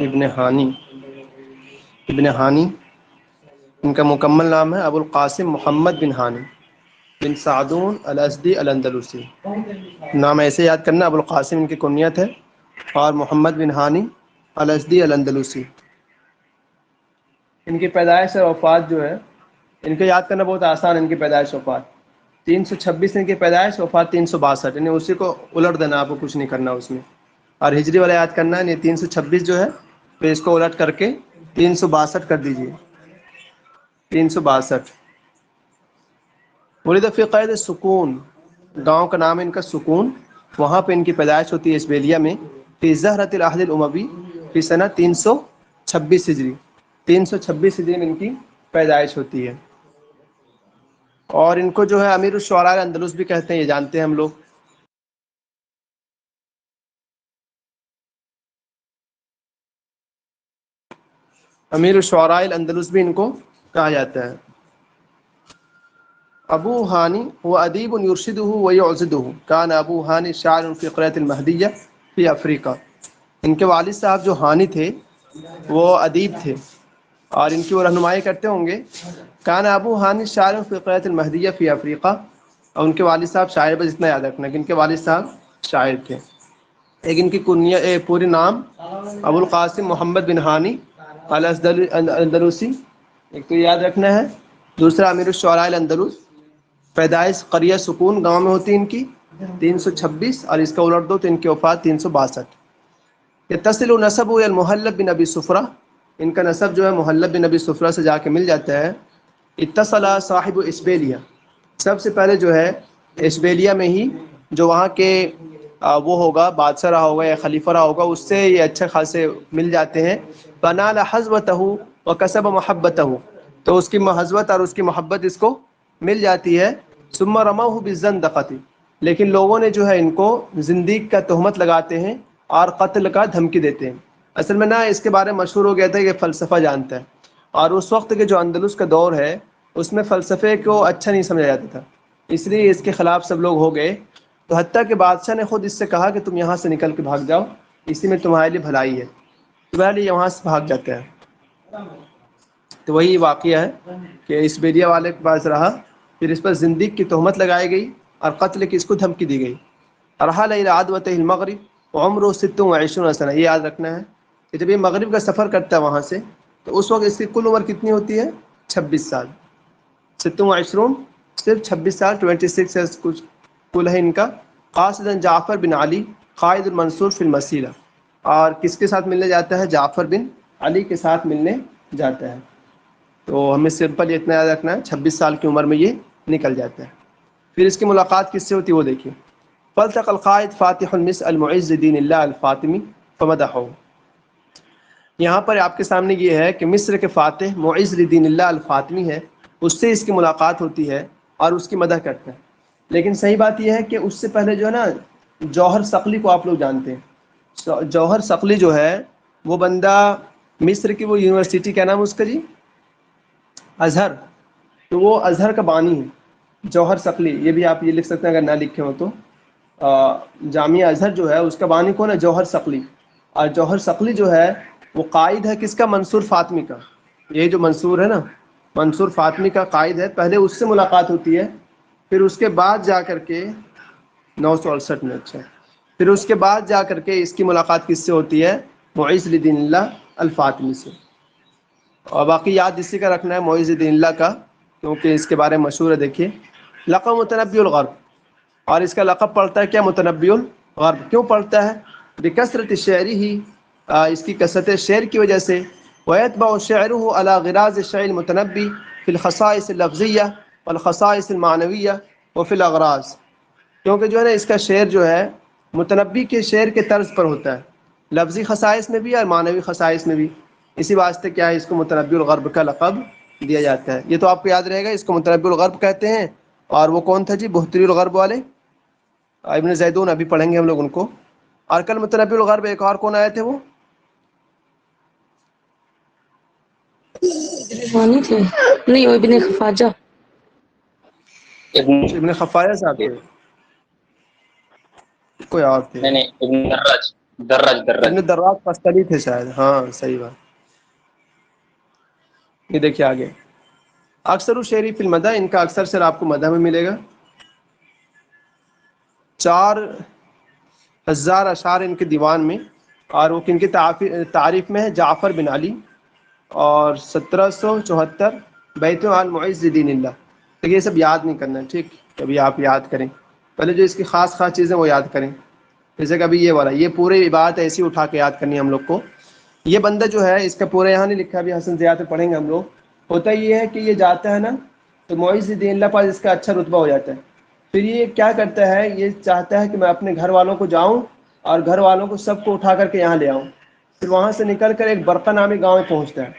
ابن ہانی ان کا مکمل نام ہے ابو القاسم محمد بن ہانی بن سعدون الازدی الاندلسی. نام ایسے یاد کرنا، ابو القاسم ان کی کنیت ہے اور محمد بن ہانی الازدی الاندلسی. ان کی پیدائش اور وفات جو ہے ان کو یاد کرنا بہت آسان ہے. ان کی پیدائش وفات 326 ان کی پیدائش، وفات 362، یعنی اسی کو الٹ دینا، آپ کو کچھ نہیں کرنا اس میں. اور ہجری والا یاد کرنا ہے، 326 جو ہے پھر اس کو الٹ کر کے 362 کر دیجیے. 362. ولد فی قید سکون، گاؤں کا نام ہے ان کا سکون، وہاں پہ ان کی پیدائش ہوتی ہے اسبیلیا میں. فی زہرۃ العہد الاموی فی سنہ 326 ہجری. 326 ہجری میں ان کی پیدائش ہوتی ہے. اور ان کو جو ہے امیر الشعراء الاندلس بھی کہتے ہیں، یہ جانتے ہیں ہم لوگ. امیر الشعراء الاندلس بھی ان کو کہا جاتا ہے. ابو ہانی هو ادیب یرشدہ ویعضدہ. کان ابو ہانی شاعر فی قریۃ المہدیہ فی افریقہ. ان کے والد صاحب جو ہانی تھے وہ ادیب تھے اور ان کی وہ رہنمائی کرتے ہوں گے. کان ابو ہانی شاعر فی قریۃ المہدیہ فی افریقہ. اور ان کے والد صاحب شاعر، بس اتنا یاد رکھنا کہ ان کے والد صاحب شاعر تھے. ایک ان کی پوری نام ابو القاسم محمد بن ہانی الاندلسی، ایک تو یاد رکھنا ہے. دوسرا امیر الشعراء الاندلس. پیدائش قریہ سکون گاؤں میں ہوتی ان کی 326، اور اس کا الٹ دو تو ان کی وفات 362. یتصل نسبہ الی المحلب بن ابی صفرہ. ان کا نسب جو ہے محلب بن ابی صفرہ سے جا کے مل جاتا ہے. اتصل صاحب اسبیلیہ، سب سے پہلے جو ہے اسبیلیہ میں ہی جو وہاں کے وہ ہوگا بادشاہ رہا ہوگا یا خلیفہ رہا ہوگا، اس سے یہ اچھے خاصے مل جاتے ہیں. فنال حظوتہ وکسب محبتہ، تو اس کی حظوت اور اس کی محبت اس کو مل جاتی ہے. ثم رموہ بالزندقۃ، لیکن لوگوں نے جو ہے ان کو زندیق کا تہمت لگاتے ہیں اور قتل کا دھمکی دیتے ہیں. اصل میں نا اس کے بارے میں مشہور ہو گیا تھا کہ فلسفہ جانتا ہے، اور اس وقت کے جو اندلس کا دور ہے اس میں فلسفے کو اچھا نہیں سمجھا جاتا تھا، اس لیے اس کے خلاف سب لوگ ہو گئے. تو حتیٰ کہ بادشاہ نے خود اس سے کہا کہ تم یہاں سے نکل کے بھاگ جاؤ، اسی میں تمہارے لیے بھلائی ہے. تمہارے لیے وہاں سے بھاگ جاتا ہے. تو وہی واقعہ ہے کہ اسبیلیہ والے کے پاس رہا، پھر اس پر زندیق کی تہمت لگائی گئی اور قتل کی اس کو دھمکی دی گئی. رحل الی عدوتہ المغرب وعمرہ 26 سنہ. یہ یاد رکھنا ہے کہ جب یہ مغرب کا سفر کرتا ہے وہاں سے، تو اس وقت اس کی کل عمر کتنی ہوتی ہے؟ 26 سال. 26 صرف 26 سال، 26 ہے کچھ کل ہے ان کا. قاصدا جعفر بن علی قائد المنصور فی المسیرہ. اور کس کے ساتھ ملنے جاتا ہے؟ جعفر بن علی کے ساتھ ملنے جاتا ہے. تو ہمیں سمپل اتنا یاد رکھنا ہے 26 سال کی عمر میں یہ نکل جاتا ہے. پھر اس کی ملاقات کس سے ہوتی ہے وہ دیکھیے. فالتقى القائد فاتح مصر المعز دین اللہ الفاطمی فمدحه. یہاں پر آپ کے سامنے یہ ہے کہ مصر کے فاتح معز دین اللہ الفاطمی ہے، اس سے اس کی ملاقات ہوتی ہے اور اس کی مدح کرتا ہے. لیکن صحیح بات یہ ہے کہ اس سے پہلے جو ہے نا جوہر ثقلی کو آپ لوگ جانتے ہیں. جوہر ثقلی جو ہے وہ بندہ مصر کی وہ یونیورسٹی، کیا نام ہے اس کا جی؟ ازہر. تو وہ ازہر کا بانی ہے جوہر ثقلی. یہ بھی آپ یہ لکھ سکتے ہیں اگر نہ لکھے ہو تو. جامعہ ازہر جو ہے اس کا بانی کون ہے؟ جوہر ثقلی. اور جوہر ثقلی جو ہے وہ قائد ہے کس کا؟ منصور فاطمی کا. یہ جو منصور ہے نا، منصور فاطمی کا قائد ہے. پہلے اس سے ملاقات ہوتی ہے، پھر اس کے بعد جا کر کے 968 میں. اچھا، پھر اس کے بعد جا کر کے اس کی ملاقات کس سے ہوتی ہے؟ معز دین اللہ الفاطمی سے. اور باقی یاد اسی کا رکھنا ہے معز دین اللہ کا، کیونکہ اس کے بارے میں مشہور ہے. دیکھیے لقب متنبی الغرب، اور اس کا لقب پڑھتا ہے کیا؟ متنبی الغرب. کیوں پڑھتا ہے؟ بکثرت شعری ہی، اس کی کثرت شعر کی وجہ سے. ويتبع شعره على غراز الشعر المتنبی في الخصائص اللفظیہ والخصائص المعنویہ وفي الاغراض. کیونکہ جو ہے نا اس کا شعر جو ہے متنبی کے شعر کے طرز پر ہوتا ہے، لفظی خصائص میں بھی اور معنوی خصائص میں بھی. اسی واسطے کیا ہے اس کو متنبی الغرب کا لقب دیا جاتا ہے. یہ تو آپ کو یاد رہے گا، اس کو متنبی الغرب کہتے ہیں. اور وہ کون تھا جی؟ بحتری الغرب والے ابن زیدون. ابھی پڑھیں گے ہم لوگ ان کو. اور کل متنبی الغرب ایک اور کون آئے تھے؟ وہ وانی تھے نہیں، وہ ابن خفاجہ. ابن خفایہ صاحب تھے، کوئی اور تھے. نہیں ابن دراج. دراج ابن دراج قسطلی تھے شاید، ہاں صحیح بات. یہ دیکھیے آگے، اکثر شعری فی المدح، ان کا اکثر شعر آپ کو مدح میں ملے گا. 4000 اشعار ان کے دیوان میں، اور وہ کن کی تعریف میں ہے؟ جعفر بن علی. اور 1774 بیت عن معز دین اللہ. تو یہ سب یاد نہیں کرنا ہے، ٹھیک؟ کبھی آپ یاد کریں، پہلے جو اس کی خاص خاص چیزیں وہ یاد کریں. جیسے کہ ابھی یہ والا، یہ پورے بات ایسی اٹھا کے یاد کرنی ہے ہم لوگ کو. یہ بندہ جو ہے، اس کا پورا یہاں نہیں لکھا، ابھی حسن زیاد میں پڑھیں گے ہم لوگ. ہوتا یہ ہے کہ یہ جاتا ہے نا تو معز دین اللہ پاس اس کا اچھا رتبہ ہو جاتا ہے. پھر یہ کیا کرتا ہے، یہ چاہتا ہے کہ میں اپنے گھر والوں کو جاؤں اور گھر والوں کو سب کو اٹھا کر کے یہاں لے آؤں. پھر وہاں سے نکل کر ایک برقہ نامی گاؤں میں پہنچتا ہے،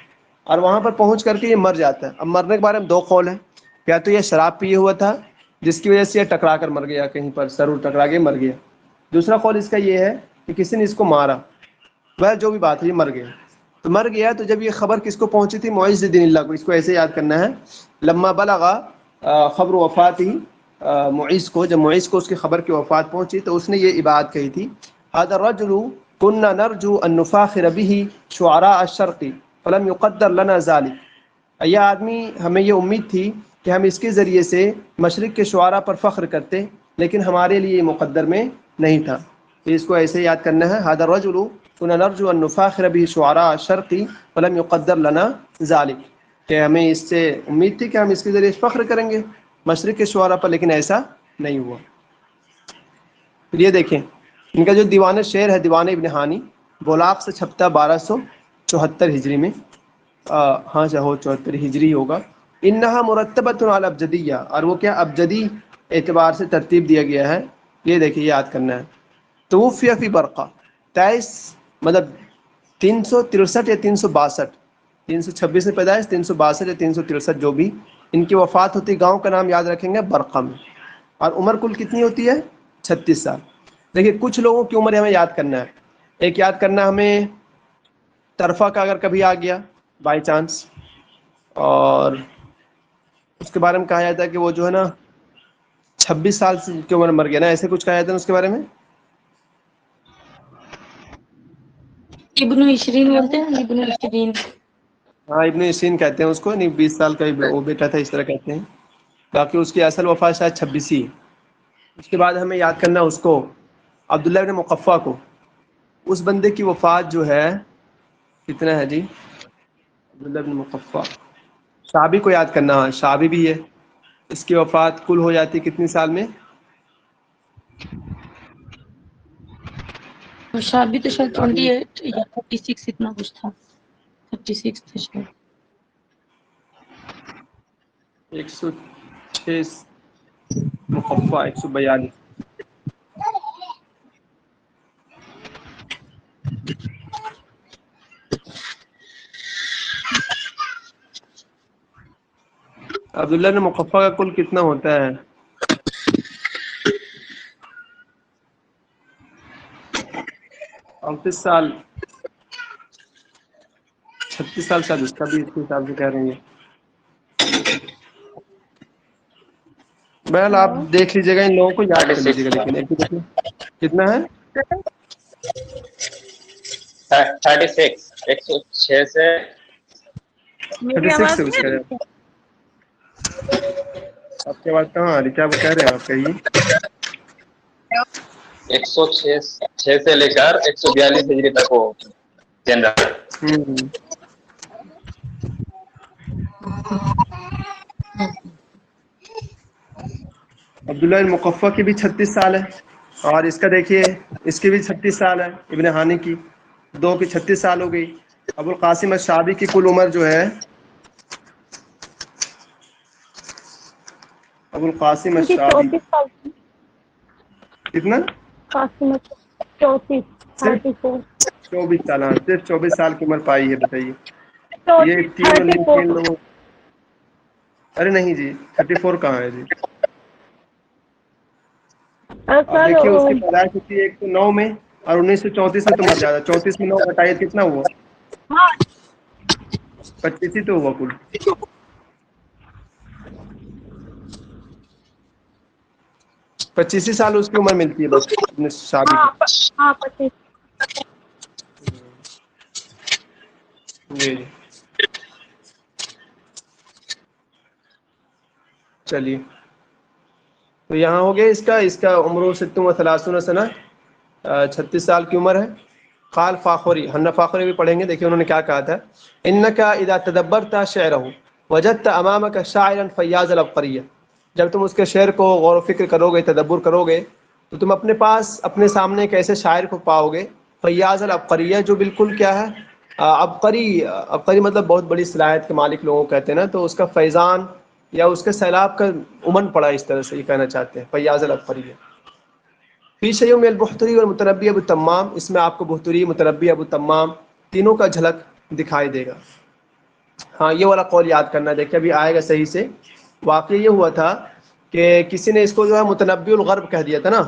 اور وہاں پر پہنچ کر کے یہ مر جاتا ہے. اب مرنے کے بارے میں 2 قول ہیں. یا تو یہ شراب پیے ہوا تھا جس کی وجہ سے یہ ٹکرا کر مر گیا، کہیں پر سر ٹکرا کے مر گیا. دوسرا قول اس کا یہ ہے کہ کسی نے اس کو مارا. وہ جو بھی بات ہے، یہ مر گیا. تو مر گیا تو جب یہ خبر کس کو پہنچی تھی؟ معز دین اللہ کو. اس کو ایسے یاد کرنا ہے، لما بلغا خبر وفاتی معیز کو، جب معیز کو اس کی خبر کی وفات پہنچی تو اس نے یہ عبارت کہی تھی: هذا الرجل كنا نرجو ان نفاخر به شعراء الشرق فلم يقدر لنا ذلك. یہ آدمی، ہمیں یہ امید تھی کہ ہم اس کے ذریعے سے مشرق کے شعراء پر فخر کرتے، لیکن ہمارے لیے یہ مقدر میں نہیں تھا. تو اس کو ایسے یاد کرنا ہے: هذا الرجل كنا نرجو ان نفاخر به شعراء الشرق فلم يقدر لنا ذلك. کہ ہمیں اس سے امید تھی کہ ہم اس کے ذریعے فخر کریں گے مشرق کے شعراء پر، لیکن ایسا نہیں ہوا. پھر یہ دیکھیں، ان کا جو دیوان شعر ہے، دیوان ابن ہانی، بولاق سے چھپتا 1274 ہجری میں. ہاں ہو 74 ہجری ہوگا. انہا مرتبۃ علی ابجدیہ، اور وہ کیا ابجدی اعتبار سے ترتیب دیا گیا ہے. یہ دیکھیے یاد کرنا ہے. توفی فی برقہ 23 مطلب 363 یا 362، 326 میں پیدائش، 362 یا 363 جو بھی. ان کی وفات ہوتی، گاؤں کا نام یاد رکھیں گے برقہ میں. اور عمر کل کتنی ہوتی ہے؟ 36 سال. دیکھیے کچھ لوگوں کی عمر ہمیں یاد کرنا ہے. ایک یاد کرنا ہمیں طرفہ کا، اگر کبھی آ گیا بائی چانس، اور اس کے بارے میں کہا جاتا ہے کہ وہ جو ہے نا 26 سال کی عمر مر گیا نا، ایسے کچھ کہا جاتا ہے اس کے بارے میں. ابن عشرین بولتے ہیں، ابن عشرین. ہاں ابن عشرین کہتے ہیں اس کو، نہیں 20 سال کا وہ بیٹا تھا، اس طرح کہتے ہیں. باقی اس کی اصل وفات شاید 26 ہی. اس کے بعد ہمیں یاد کرنا اس کو عبداللہ ابن مقفع کو. اس بندے کی وفات جو ہے کتنا ہے جی؟ عبداللہ ابن مقفع. شعبی کو یاد کرنا، شعبی بھی ہے. اس کی وفات کل ہو جاتی کتنی سال میں؟ اور شادی تو شاید شعبی 28 یا 36 اتنا کچھ تھا. 36 تھا شاید. 106 مقفع 142. عبداللہ نے مقفع کا کل کتنا ہوتا ہے؟ اور 36 سال شاید اس کا بھی، اس کے حساب سے کہہ رہے ہیں. بہرحال آپ دیکھ لیجیے گا، ان لوگوں کو یاد کر لیجیے گا. 36 لیکن ایک کتنا ہے؟ 36 106 سے 36 سے اس کا ہے. آپ کے بات کہاں آ رہی؟ کیا وہ کہہ رہے ہیں آپ؟ کہیے. 106 سے لے کر 142 ہجری تک وہ جنرل. عبداللہ المقفع کی بھی 36 سال ہے، اور اس کا دیکھیے اس کی بھی 36 سال ہے. ابن ہانی کی 2 کی 36 سال ہو گئی. ابو القاسم الشعبی کی کل عمر جو ہے، ابو القاسم ان کی الشعبی 34 سال کی. کتنا؟ قاسم 34 صرف 34 24 سال. ہاں صرف 24 سال کی عمر پائی ہے. بتائیے یہ 34 تین لوگوں. ارے نہیں جی، 34 کہاں ہے جی؟ اب سر دیکھیے اس کی پیدائش ہوتی ہے 109 میں، اور 1934 میں تو مر جاتا. 34 میں 9 گھٹائیے کتنا ہوا؟ ہاں 25 ہی تو ہوا کل. 25 سال اس کی عمر ملتی ہے بس ابن شعبی کی. ہاں 25 جی جی چلیے، تو یہاں ہو گیا اس کا عمر 36 سنہ، 36 سال کی عمر ہے۔ قال فاخری، حنا فاخری بھی پڑھیں گے، دیکھیں انہوں نے کیا کہا تھا۔ انک اذا تدبرت شعرہ وجدت امامک شاعرا فیاض العبقریہ، جب تم اس کے شعر کو غور و فکر کرو گے، تدبر کرو گے، تو تم اپنے پاس اپنے سامنے ایک ایسے شاعر کو پاؤ گے، فیاض العبقریہ، جو بالکل کیا ہے، عبقری مطلب بہت بڑی صلاحیت کے مالک لوگوں کو کہتے ہیں نا، تو اس کا فیضان یا اس کے سیلاب کا امن پڑا، اس طرح سے یہ کہنا چاہتے ہیں فیاض العبقریہ۔ فی شیء من البحتری والمتنبی ابو تمام، اس میں آپ کو بحتری، متنبی، ابو تمام تینوں کا جھلک دکھائی دے گا۔ ہاں یہ والا قول یاد کرنا، دیکھیں ابھی آئے گا صحیح سے۔ واقعہ یہ ہوا تھا کہ کسی نے اس کو جو ہے متنبی الغرب کہہ دیا تھا نا،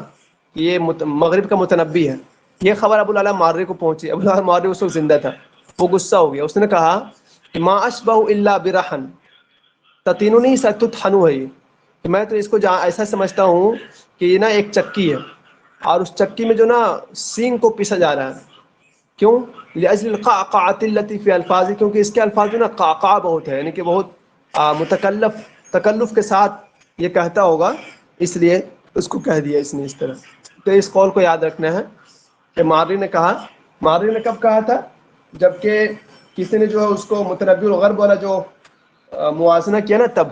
یہ مغرب کا متنبی ہے۔ یہ خبر ابو العلا مارری کو پہنچی، ابو العلا مارری اس وقت زندہ تھا، وہ غصہ ہو گیا، اس نے کہا کہ ما اشبہ الا برحن تتیننی ستطحنو ہے، کہ میں تو اس کو ایسا سمجھتا ہوں کہ یہ نا ایک چکی ہے، اور اس چکی میں جو نا سینگ کو پیسا جا رہا ہے۔ کیوں؟ لأجل القعقعۃ التي في الفاظ، کیونکہ اس کے الفاظ میں نا قعقع بہت ہے، یعنی کہ بہت تکلف کے ساتھ یہ کہتا ہوگا، اس لیے اس کو کہہ دیا اس نے اس طرح۔ تو اس قول کو یاد رکھنا ہے کہ مارری نے کہا، مارری نے کب کہا تھا؟ جبکہ کسی نے جو ہے اس کو متنبی الغرب والا جو موازنہ کیا نا، تب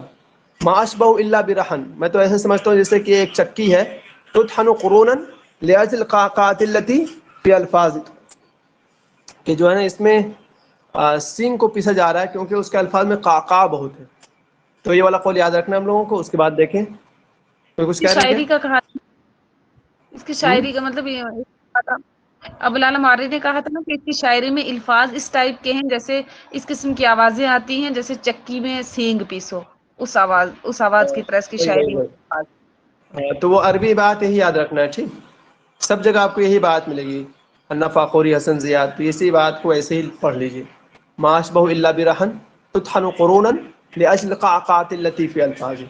ما اشبہ الا برحن، میں تو ایسے سمجھتا ہوں جیسے کہ ایک چکی ہے، تطحن قرونا لأجل القعقعۃ التي في الفاظ، کہ جو ہے نا اس میں سینگ کو پیسا جا رہا ہے کیونکہ اس کے الفاظ میں قعقاع بہت ہے۔ تو یہ والا قول یاد رکھنا ہم لوگوں کو۔ اس کے بعد دیکھیں کوئی کچھ کی کہہ رہے شاعری کیا؟ کا کہا، اس کی شاعری کا مطلب یہ ابو العلا مارری نے کہا تھا نا کہ اس کی شاعری میں الفاظ اس ٹائپ کے ہیں جیسے اس قسم کی آوازیں آتی ہیں جیسے چکی میں سینگ پیسو، اس آواز کی طرح اس کی شاعری میں الفاظ۔ تو وہ عربی بات یہی یاد رکھنا ہے، ٹھیک؟ سب جگہ آپ کو یہی بات ملے گی، حنا فاخری، حسن زیاد، تو اسی بات کو ایسے ہی پڑھ لیجیے۔ ما اشبہ الا برحن تطحن قرونا لاجل القعقعۃ التي في الفاظ۔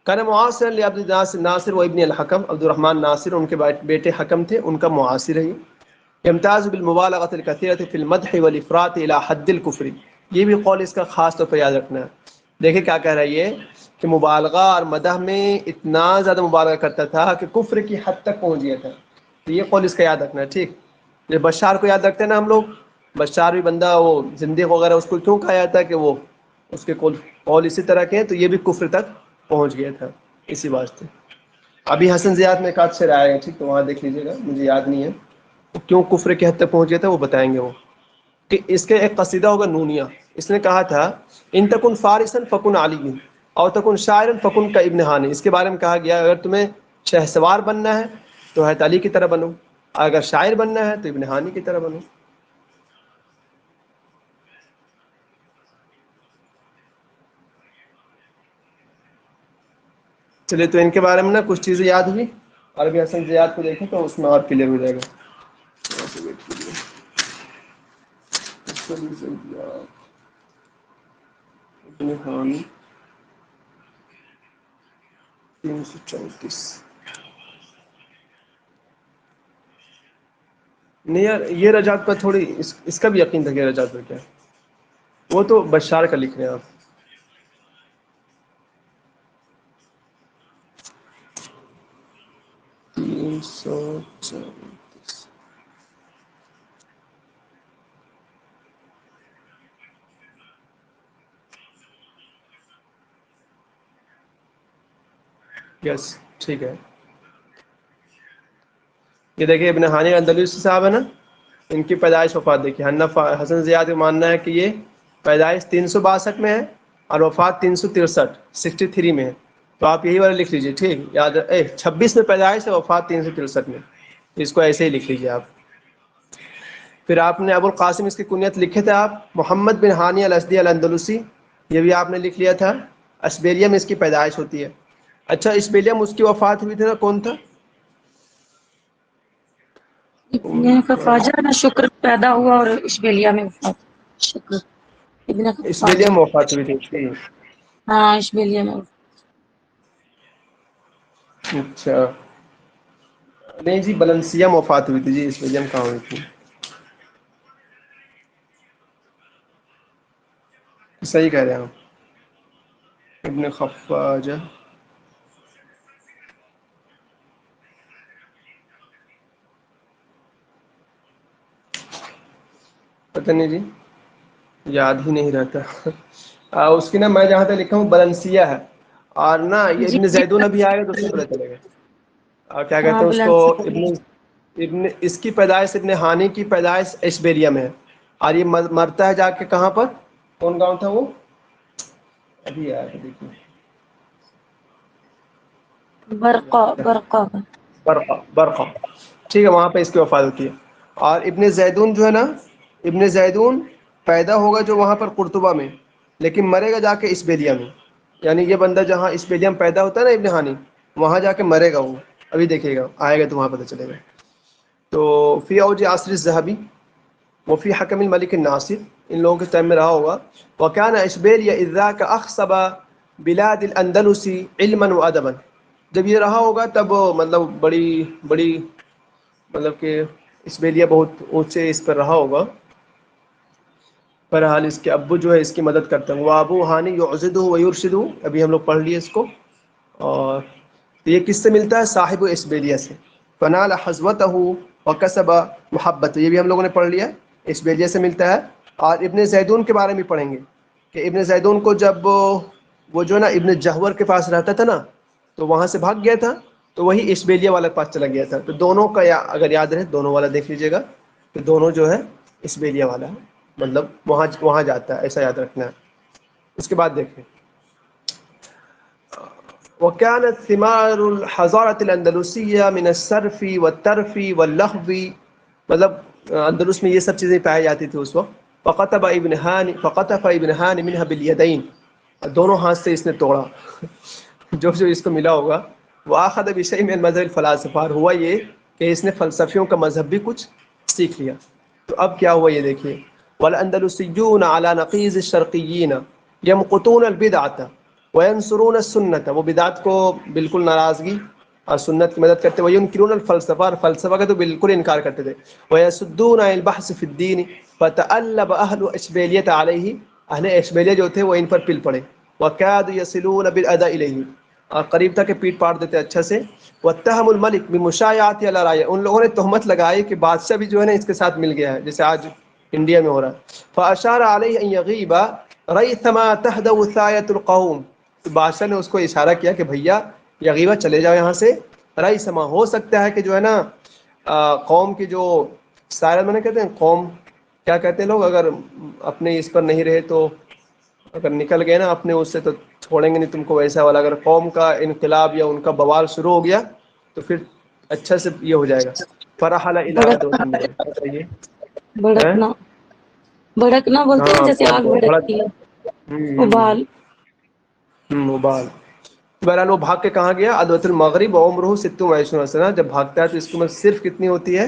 کان معاصرا لعبد ناصر و ابن الحکم، عبد الرحمن ناصر ان کے بیٹے حکم تھے، ان کا معاصر ہے۔ یمتاز بالمبالغۃ الکثیرۃ فی المدح والافراط الی حد الکفر، یہ بھی قول اس کا خاص طور پر یاد رکھنا ہے۔ دیکھیں کیا کہہ رہا ہے یہ، کہ مبالغہ اور مدح میں اتنا زیادہ مبالغہ کرتا تھا کہ کفر کی حد تک پہنچ گیا تھا۔ تو یہ قول اس کا یاد رکھنا ہے، ٹھیک؟ یہ بشار کو یاد رکھتے ہیں نا ہم لوگ، بشار بھی بندہ وہ زندیق وغیرہ، اس کو کیوں کہا جاتا ہے کہ وہ اس کے قول اسی طرح کے ہیں، تو یہ بھی کفر تک پہنچ گیا تھا اسی واسطے۔ ابھی حسن زیاد میں ایک آدھ شعر آئے گا، ٹھیک؟ تو وہاں دیکھ لیجیے گا، مجھے یاد نہیں ہے کیوں کفر کی حد تک پہنچ گیا تھا، وہ بتائیں گے وہ۔ کہ اس کے ایک قصیدہ ہوگا نونیہ، اس نے کہا تھا ان تکن فارسا فکن علی اور تکن شاعرا فکن کا ابن ہانی، اس کے بارے میں کہا گیا اگر تمہیں شہسوار بننا ہے تو حضرت علی کی طرح بنو، اگر شاعر بننا ہے تو ابن ہانی کی طرح بنو۔ چلیے، تو ان کے بارے میں نا کچھ چیزیں یاد ہوئی، اور ابھی حسن زیاد کو دیکھیں تو اس میں اور کلیئر ہو جائے گا۔ ابن ہانی 334، نہیں یار یہ رجعت پر تھوڑی اس کا بھی یقین تھا کہ رجعت پر کیا ہے، وہ تو بشار کا لکھ رہے ہیں آپ۔ یس ٹھیک ہے، یہ دیکھیں ابن ہانی اندلوسی صاحب ہے نا، ان کی پیدائش وفات دیکھیے۔ حسن زیاد کا ماننا ہے کہ یہ پیدائش 362 میں ہے اور وفات 363 میں ہے، تو آپ یہی والا لکھ لیجیے، ٹھیک؟ یاد 26 میں پیدائش ہے، وفات 363 میں، اس کو ایسے ہی لکھ لیجیے آپ۔ پھر آپ نے ابو القاسم اس کی کنیت لکھے تھے آپ، محمد بن ہانی الاسدی الاندلسی، یہ بھی آپ نے لکھ لیا تھا۔ اشبیلیہ میں اس کی پیدائش ہوتی ہے۔ اچھا اشبیلیہ میں اس کی وفات ہوئی تھی نا، کون تھا؟ ابن خفاجہ نا شکر پیدا ہوا اور اشبیلیہ میں وفات، شکر ابن اشبیلیہ خفاجہ، میں وفات ہوئی تھی۔ ہاں اشبیلیہ میں۔ اچھا نہیں جی بلنسیہ میں وفات ہوئی تھی جی، اس بیلیم کہاں ہوئی تھی؟ صحیح کہہ رہے ہیں آپ، ابن خفاجہ پتہ نہیں جی، یاد ہی نہیں رہتا۔ اس کی نا میں جہاں تک لکھا ہوں بلنسیہ ہے، اور نا یہ جی ابن جی زیدون ابھی آئے گا تو اس کو پتہ چلے گا۔ اور کیا ہاں کہتے ہیں اس کو، بلنس ابن اس کی پیدائش ابن ہانی کی پیدائش اشبیلیا میں ہے، اور یہ مرتا ہے جا کے کہاں پر، کون گاؤں تھا وہ، ابھی آیا تھا دیکھیے، برقہ برقہ، ٹھیک ہے، وہاں پہ اس کی وفات ہوتی ہے۔ اور ابن زیدون جو ہے نا، ابن زیدون پیدا ہوگا جو وہاں پر قرطبہ میں، لیکن مرے گا جا کے اسبیلیا میں، یعنی یہ بندہ جہاں اسبیلیا میں پیدا ہوتا ہے نا ابن ہانی، وہاں جا کے مرے گا وہ، ابھی دیکھیے گا آئے گا تو وہاں پتہ چلے گا۔ تو فی اوج عصر الذهبی وفی حکم الملک الناصر، ان لوگوں کے ٹائم میں رہا ہوگا۔ وکان اشبیلیہ اذ ذاک اخصب بلاد الاندلس علما وادبا، جب یہ رہا ہوگا تب مطلب بڑی مطلب کہ اسبیلیا بہت اونچے اس پر رہا ہوگا۔ بہرحال اس کے ابو جو ہے اس کی مدد کرتے ہیں، وہ ابو ہانی یعضدہ ویرشدہ، ابھی ہم لوگ پڑھ لیے اس کو۔ اور یہ کس سے ملتا ہے؟ صاحب اسبیلیا سے۔ فنال حظوتہ وکسب محبت، یہ بھی ہم لوگوں نے پڑھ لیا، اسبیلیا سے ملتا ہے۔ اور ابن زیدون کے بارے میں پڑھیں گے کہ ابن زیدون کو جب وہ جو ہے نا ابن جہور کے پاس رہتا تھا نا، تو وہاں سے بھاگ گیا تھا، تو وہی اشبیلیا والا کے پاس چلا گیا تھا۔ تو دونوں کا اگر یاد رہے، دونوں والا دیکھ لیجیے گا، تو دونوں جو ہے اشبیلیا والا ہے، مطلب وہاں جاتا ہے، ایسا یاد رکھنا ہے۔ اس کے بعد دیکھیں، وكانت ثمار الحضارة الأندلسية من الصرف والترف واللهو، مطلب اندلس میں یہ سب چیزیں پائی جاتی تھی اس وقت۔ فقطف ابن ہانی منها باليدين، دونوں ہاتھ سے اس نے توڑا جو اس کو ملا ہوگا۔ واخذ بشيء من مذهب الفلاسفہ، ہوا یہ کہ اس نے فلسفیوں کا مذہب بھی کچھ سیکھ لیا۔ تو اب کیا ہوا یہ دیکھیے، والاندلسيون على نقيض الشرقيين يمقتون البدعة وینصرون السنت، وہ بدعت کو بالکل ناراضگی اور سنت کی مدد کرتے، وینکرون الفلسفہ، اور فلسفہ کا تو بالکل انکار کرتے تھے، ویصدون عن البحث فی الدین، فتألب اہل اشبیلیۃ علیہ، اہل اشبیلیہ جو تھے وہ ان پر پل پڑے، وکادوا یصلون بالاداء الیہ، اور قریب تک کہ پیٹ پاٹ دیتے اچھا سے۔ واتهم الملک بمشایعات علی رایہ، ان لوگوں نے تہمت لگائی کہ بادشاہ بھی جو ہے نا اس کے ساتھ مل گیا ہے، جیسے آج انڈیا میں ہو رہا ہے۔ فاشار علیہ ان یغیب ریثما تہدو ثایۃ القوم، تو بادشاہ نے اس کو اشارہ کیا کہ بھیا یغیبہ چلے جاؤ یہاں سے، ریثما، ہو سکتا ہے کہ جو ہے نا قوم کی جو سایہ میں نے کہتے ہیں، قوم کیا کہتے ہیں لوگ، اگر اپنے اس پر نہیں رہے تو اگر نکل گئے نا اپنے اس سے تو چھوڑیں گے نہیں تم کو، ویسا والا اگر قوم کا انقلاب یا ان کا بوال شروع ہو گیا تو پھر اچھا سے یہ ہو جائے گا۔ فرحل الی غزوۃ بھڑکنا النجد، بتائیے بھڑکنا بھڑکنا بولتے ہیں ہاں جیسے آگ بھڑکتی ہے، ابال۔ ابال۔ بہرحال وہ بھاگ کے کہاں گیا؟ ادوۃ المغرب وعمرہ 26 سنہ، جب بھاگتا ہے تو اس کی عمر صرف کتنی ہوتی ہے؟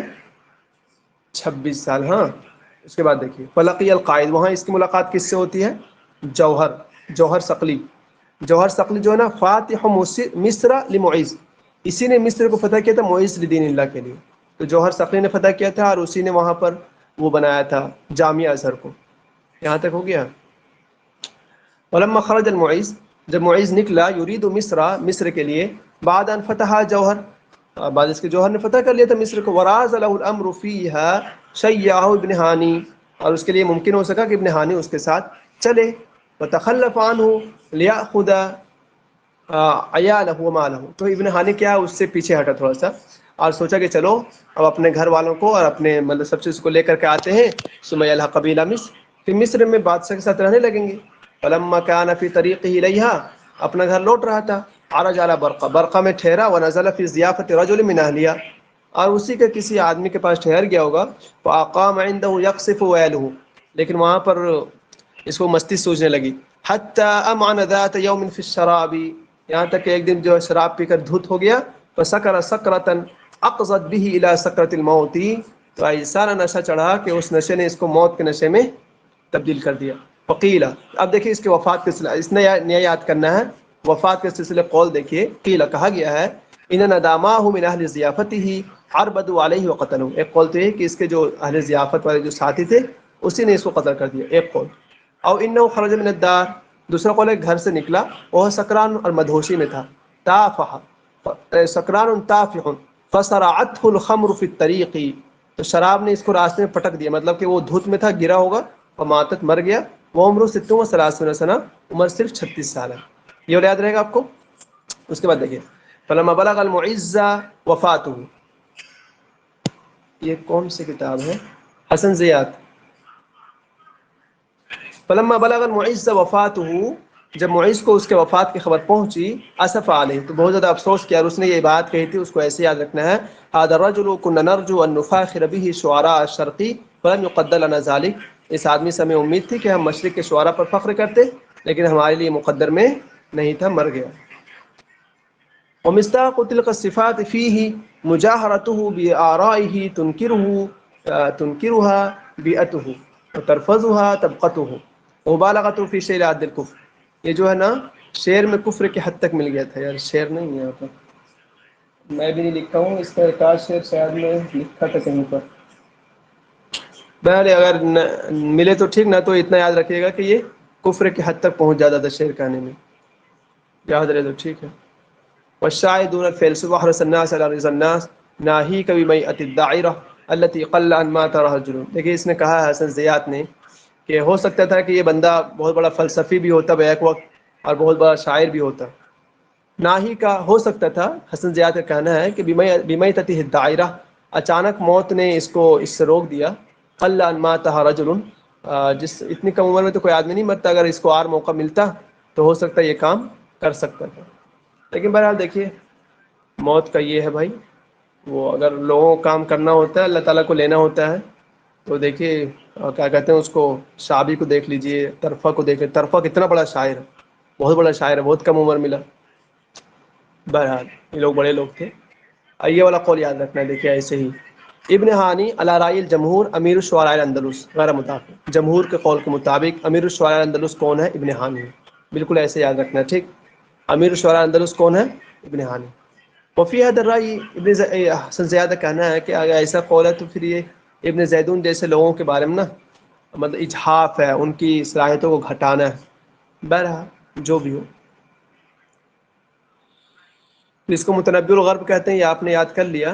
26 سال۔ ہاں اس کے بعد دیکھیے، فلقی القائد، وہاں اس کی ملاقات کس سے ہوتی ہے؟ جوہر ثقلی، جوہر ثقلی جو ہے نا فاتح مصر لمعیز، اسی نے مصر کو فتح کیا تھا معیز لدین اللہ کے لیے، تو جوہر ثقلی نے فتح کیا تھا، اور اسی نے وہاں پر وہ بنایا تھا جامعہ ازہر کو۔ یہاں تک ہو گیا۔ ولما خرج المعیز، جب معیز نکلا، یرید مصر کے لیے، بعد ان فتح جوہر، بعد اس کے جوہر نے فتح کر لیا تھا مصر کو، وراز له الامر فيها شيعه ابن ہانی، اور اس کے لیے ممکن ہو سکا کہ ابن ہانی اس کے ساتھ چلے، وتخلف عنه ليأخذ عياله وماله، تو ابن ہانی کیا اس سے پیچھے ہٹا تھوڑا سا، اور سوچا کہ چلو اب اپنے گھر والوں کو اور اپنے مطلب سب چیز کو لے کر کے آتے ہیں، ثم يلحق قبیلہ مصر، پھر مصر میں بادشاہ کے ساتھ رہنے لگیں گے۔ فلما كان في طريقه اليها، اپنا گھر لوٹ رہا تھا، عرج على برقہ میں ٹھہرا، ونزل في ضیافة رجل من اهلها، اور اسی کے کسی آدمی کے پاس ٹھہر گیا ہوگا، فاقام عنده يقصف ويله، لیکن وہاں پر اس کو مستی سوچنے لگی، حتى امعن ذات يوم في الشراب، یہاں تک کہ ایک دن جو شراب پی کر دھت ہو گیا، فسکر سکرة اقضت به الى سکرة الموت، تو ایسا نشہ چڑھا کہ اس نشے نے اس کو موت کے نشے میں تبدیل کر دیا۔ وقیلا، اب دیکھیے اس کے وفات کے سلسلہ، اس نے نیا یاد کرنا ہے، وفات کے سلسلے قول دیکھیے، قیلا کہا گیا ہے، ان نداماہ من اہل ضیافته عربدوا علیہ وقتلوا، ایک قول تو یہ کہ اس کے جو اہل ضیافت والے جو ساتھی تھے اسی نے اس کو قتل کر دیا، ایک قول. او انه خرج من الدار، دوسرا قول ہے گھر سے نکلا، وہ سکران اور مدہوشی میں تھا. تافح سکران تافح فصرعته الخمر في الطريق، تو شراب نے اس کو راستے میں پٹک دیا، مطلب کہ وہ دھوت میں تھا، گرا ہوگا اور ماتت مر گیا. وہ عمر 36 سنہ، عمر صرف 36 سال ہے. یہ یاد رہے گا آپ کو. اس کے بعد دیکھیے فلما بلغ المعز وفاته، یہ کون سی کتاب ہے؟ حسن زیاد. فلما بلغ المعز وفاته، جب معز کو اس کے وفات کی خبر پہنچی، اسف علیہ، تو بہت زیادہ افسوس کیا، اور اس نے یہ بات کہی تھی، اس کو ایسے یاد رکھنا ہے، هذا الرجل كنا نرجو ان نفاخر به شعراء الشرق فلم يقدر لنا ذلك، اس آدمی سے ہمیں امید تھی کہ ہم مشرق کے شعراء پر فخر کرتے، لیکن ہمارے لیے مقدر میں نہیں تھا، مر گیا. ومصداق تلك الصفات فيه مجاهرته بآرائه تنكرها بيئته وترفضها طبقته ومبالغته في شيء عد الكفر. یہ جو ہے نا شعر میں کفر کی حد تک مل گیا تھا. یار شعر نہیں ہے یہاں پر، میں بھی نہیں لکھتا ہوں، اس کا ایک آدھ شعر شاید میں لکھا تھا کہیں پر. بہرحال اگر ملے تو ٹھیک، نہ تو اتنا یاد رکھیے گا کہ یہ کفر کی حد تک پہنچ جاتا تھا شعر کہنے میں، یاد رہے تو ٹھیک ہے. والشاهدون الفيلسوف وحرص الناس على رضا الناس ناهيك بميئة الداعرة التي قل عن ما تراها الجنون. دیکھیے اس نے کہا ہے حسن زیات نے کہ ہو سکتا تھا کہ یہ بندہ بہت بڑا فلسفی بھی ہوتا بیک وقت اور بہت بڑا شاعر بھی ہوتا. ناہی کا ہو سکتا تھا، حسن زیات کا کہنا ہے کہ بمیئة الداعرة، اچانک موت نے اس کو اس سے روک دیا. قل عن ما تراها رجل، جس اتنی کم عمر میں تو کوئی آدمی نہیں مرتا، اگر اس کو اور موقع ملتا تو ہو سکتا ہے یہ کام کر سکتا تھا. لیکن بہرحال دیکھیے موت کا یہ ہے بھائی، وہ اگر لوگوں کو کام کرنا ہوتا ہے، اللہ تعالیٰ کو لینا ہوتا ہے، تو دیکھیے کیا کہتے ہیں اس کو، شعبی کو دیکھ لیجئے، طرفہ کو دیکھ لیجئے. طرفہ کتنا بڑا شاعر ہے، بہت بڑا شاعر ہے، بہت کم عمر ملا. بہرحال یہ لوگ بڑے لوگ تھے. یہ والا قول یاد رکھنا ہے. دیکھیے ایسے ہی ابن ہانی علی رأی الجمہور امیر الشعراء الاندلس غیر متفق، جمہور کے قول کے مطابق امیر الشعراء الاندلس کون ہے؟ ابن ہانی. بالکل ایسے یاد رکھنا ہے، ٹھیک. امیر الشعراء الاندلس کون ہے؟ ابن ہانی. وفی هذا الرأی ابن حسن زیاد کا کہنا ہے کہ اگر ایسا قول ہے تو پھر یہ ابن زیدون جیسے لوگوں کے بارے میں نا مطلب اجحاف ہے، ان کی صلاحیتوں کو گھٹانا ہے. بہرحال جو بھی ہو، اس کو متنبی الغرب کہتے ہیں، یہ آپ نے یاد کر لیا.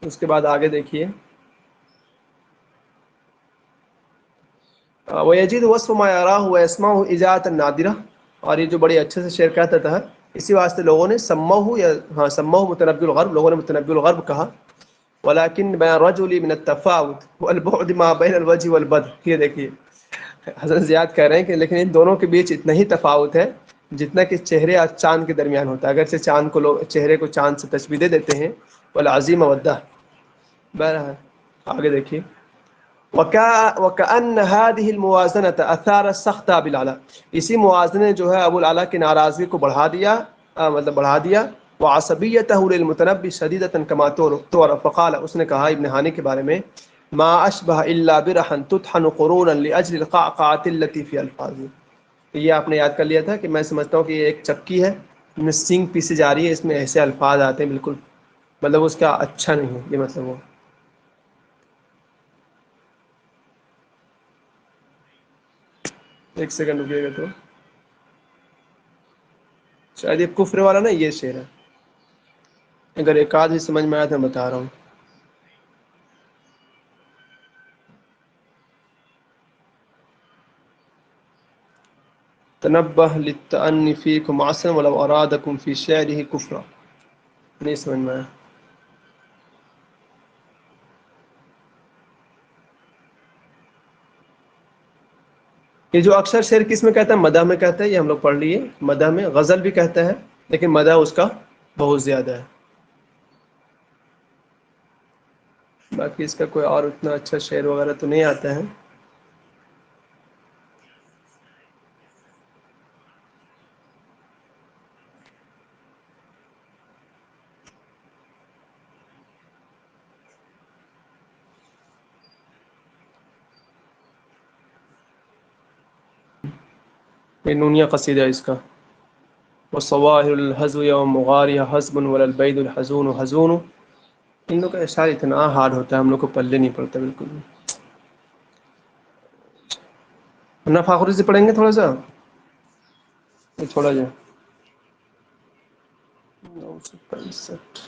اس کے بعد آگے دیکھیے وَيَجِدُ وَصْفُ مَا يَرَاهُ وَيَسْمَعُهُ إِجَاءَةً نَادِرَةً، اور یہ جو بڑی اچھے سے شعر کہتا تھا، اسی واسطے لوگوں نے سموہ یا سموہ متنبی الغرب، لوگوں نے متنبی الغرب کہا. وَلَكِنْ بَيْنَ الرَّجُلِ مِنَ التَّفَاوُتِ وَالْبُعْدِ مَا بَيْنَ الْوَجْهِ وَالْبَدْنِ. یہ دیکھیے حضرت زیاد کہہ رہے ہیں کہ لیکن ان دونوں کے بیچ اتنا ہی تفاوت ہے جتنا کہ چہرے اور چاند کے درمیان ہوتا ہے. اگرچہ چاند کو لوگ چہرے کو چاند سے تشبیہ دے دیتے ہیں، والعظیم مودہ. بہرحال آگے دیکھیے وَكَأَنَّ هَذِهِ الْمُوَازَنَةَ أَثَارَ السَّخْطَ بِالْعَلَى، اسی موازنے جو ہے ابو العلا کی ناراضگی کو بڑھا دیا، مطلب بڑھا دیا. وَعَصَبِيَّتَهُ لِلْمُتَنَبِّي شَدِيدَةً كَمَا تُعْرَفُ. فقال، اس نے کہا ابن ہانی کے بارے میں، ما اشبہ الا برحا تطحن قرونا لاجل القعقعة التي في الفاظه. یہ آپ نے یاد کر لیا تھا کہ میں سمجھتا ہوں کہ یہ ایک چکی ہے جس میں سینگ پیسی جا رہی ہے، اس میں ایسے الفاظ آتے ہیں، بالکل مطلب اس کا اچھا نہیں ہے یہ مطلب. وہ ایک سیکنڈ رکیے گا تو شاید یہ کفر والا نا یہ شعر ہے، اگر ایک آدھ ہی سمجھ میں آیا تو میں بتا رہا ہوں. تنبہ للتأنی فیکم عصرا ولو ارادکم فی شعرہ کفرا. نہیں سمجھ میں آیا. یہ جو اکثر شعر کس میں کہتا ہے؟ مدح میں کہتا ہے. یہ ہم لوگ پڑھ لیے مدح میں. غزل بھی کہتا ہے لیکن مدح اس کا بہت زیادہ ہے. باقی اس کا کوئی اور اتنا اچھا شعر وغیرہ تو نہیں آتا ہے. یہ نونیہ قصیدہ ہے اس کا. وصواہر الحزو یوم مغاریہ حزب وللبید الحزون حزون ان لوگ کا اشعار اتنا ہارڈ ہوتا ہے ہم لوگ کو پلے نہیں پڑتا بالکل بھی. ورنہ فاخری سے پڑھیں گے تھوڑا سا تھوڑا جا 965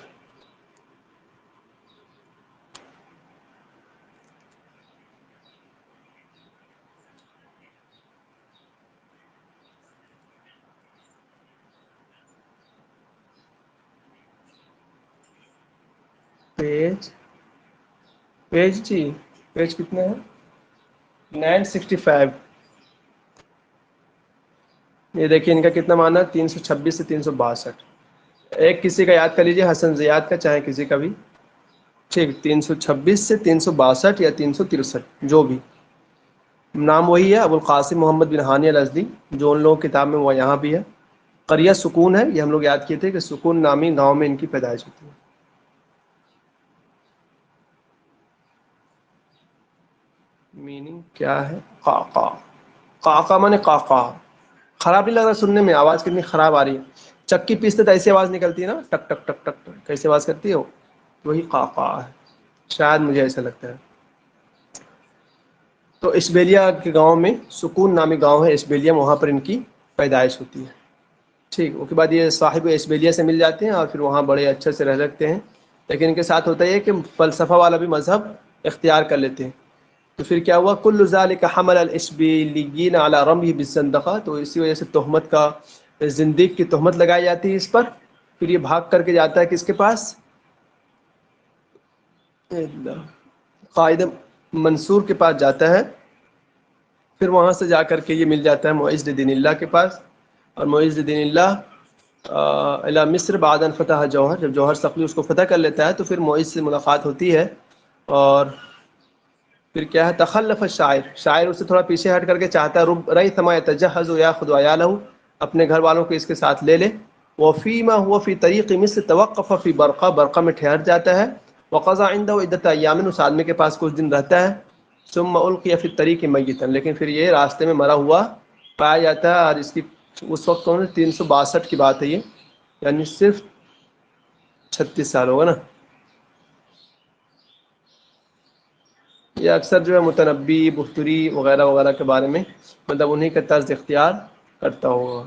پیج جی پیج کتنا ہے 965. یہ دیکھیے ان کا کتنا معنی ہے 326 سے 362. ایک کسی کا یاد کر لیجیے حسن زیاد کا چاہے کسی کا بھی ٹھیک 326 سے 362 یا 363 جو بھی نام وہی ہے ابوالقاسم محمد بن ہانی الازدی جو ان لوگوں کی کتاب میں وہ یہاں بھی ہے. قریہ سکون ہے یہ ہم لوگ یاد کیے تھے کہ سکون نامی گاؤں میں ان کی پیدائش ہوتی ہے. میننگ کیا ہے قاقا قاقا مانے قاقا خراب نہیں لگ رہا سننے میں آواز کتنی خراب آ رہی ہے. چکی پیستے تو ایسی آواز نکلتی ہے نا ٹک ٹک ٹک ٹک کیسی آواز کرتی ہے وہ وہی قاقا ہے شاید مجھے ایسا لگتا ہے. تو اشبیلیا کے گاؤں میں سکون نامی گاؤں ہے اشبیلیا وہاں پر ان کی پیدائش ہوتی ہے. ٹھیک اس کے بعد یہ صاحب اشبیلیا سے مل جاتے ہیں اور پھر وہاں بڑے اچھے سے رہ سکتے ہیں. لیکن ان کے ساتھ ہوتا ہے کہ فلسفہ والا بھی مذہب اختیار کر لیتے ہیں. تو پھر کیا ہوا کل ذالک حمل الاشبیلیین علی رمیہ بالزندقہ تو اسی وجہ سے تہمت کا زندیق کی تہمت لگائی جاتی ہے اس پر. پھر یہ بھاگ کر کے جاتا ہے کس کے پاس قائد منصور کے پاس جاتا ہے. پھر وہاں سے جا کر کے یہ مل جاتا ہے معز دین اللہ کے پاس اور معز دین اللہ الی مصر بعد ان فتح جوہر جب جوہر ثقفی اس کو فتح کر لیتا ہے تو پھر معز سے ملاقات ہوتی ہے. اور پھر کیا ہے تخلف الشاعر شاعر اس سے تھوڑا پیچھے ہٹ کر کے چاہتا ہے ریثما یتجہز یاخذ عیالہ اپنے گھر والوں کو اس کے ساتھ لے لے. وفیما هو فی طریق مصر توقف فی برقہ برقہ میں ٹھہر جاتا ہے. وقضى عنده عدة ایام اس آدمی کے پاس کچھ دن رہتا ہے. ثم القی فی الطریق میتا لیکن پھر یہ راستے میں مرا ہوا پایا جاتا ہے. اور اس کی اس وقت 362 کی بات ہے یہ یعنی صرف 36 سال ہوگا نا. یہ اکثر جو ہے متنبی بختری وغیرہ وغیرہ کے بارے میں مطلب انہیں کا طرز اختیار کرتا ہوگا.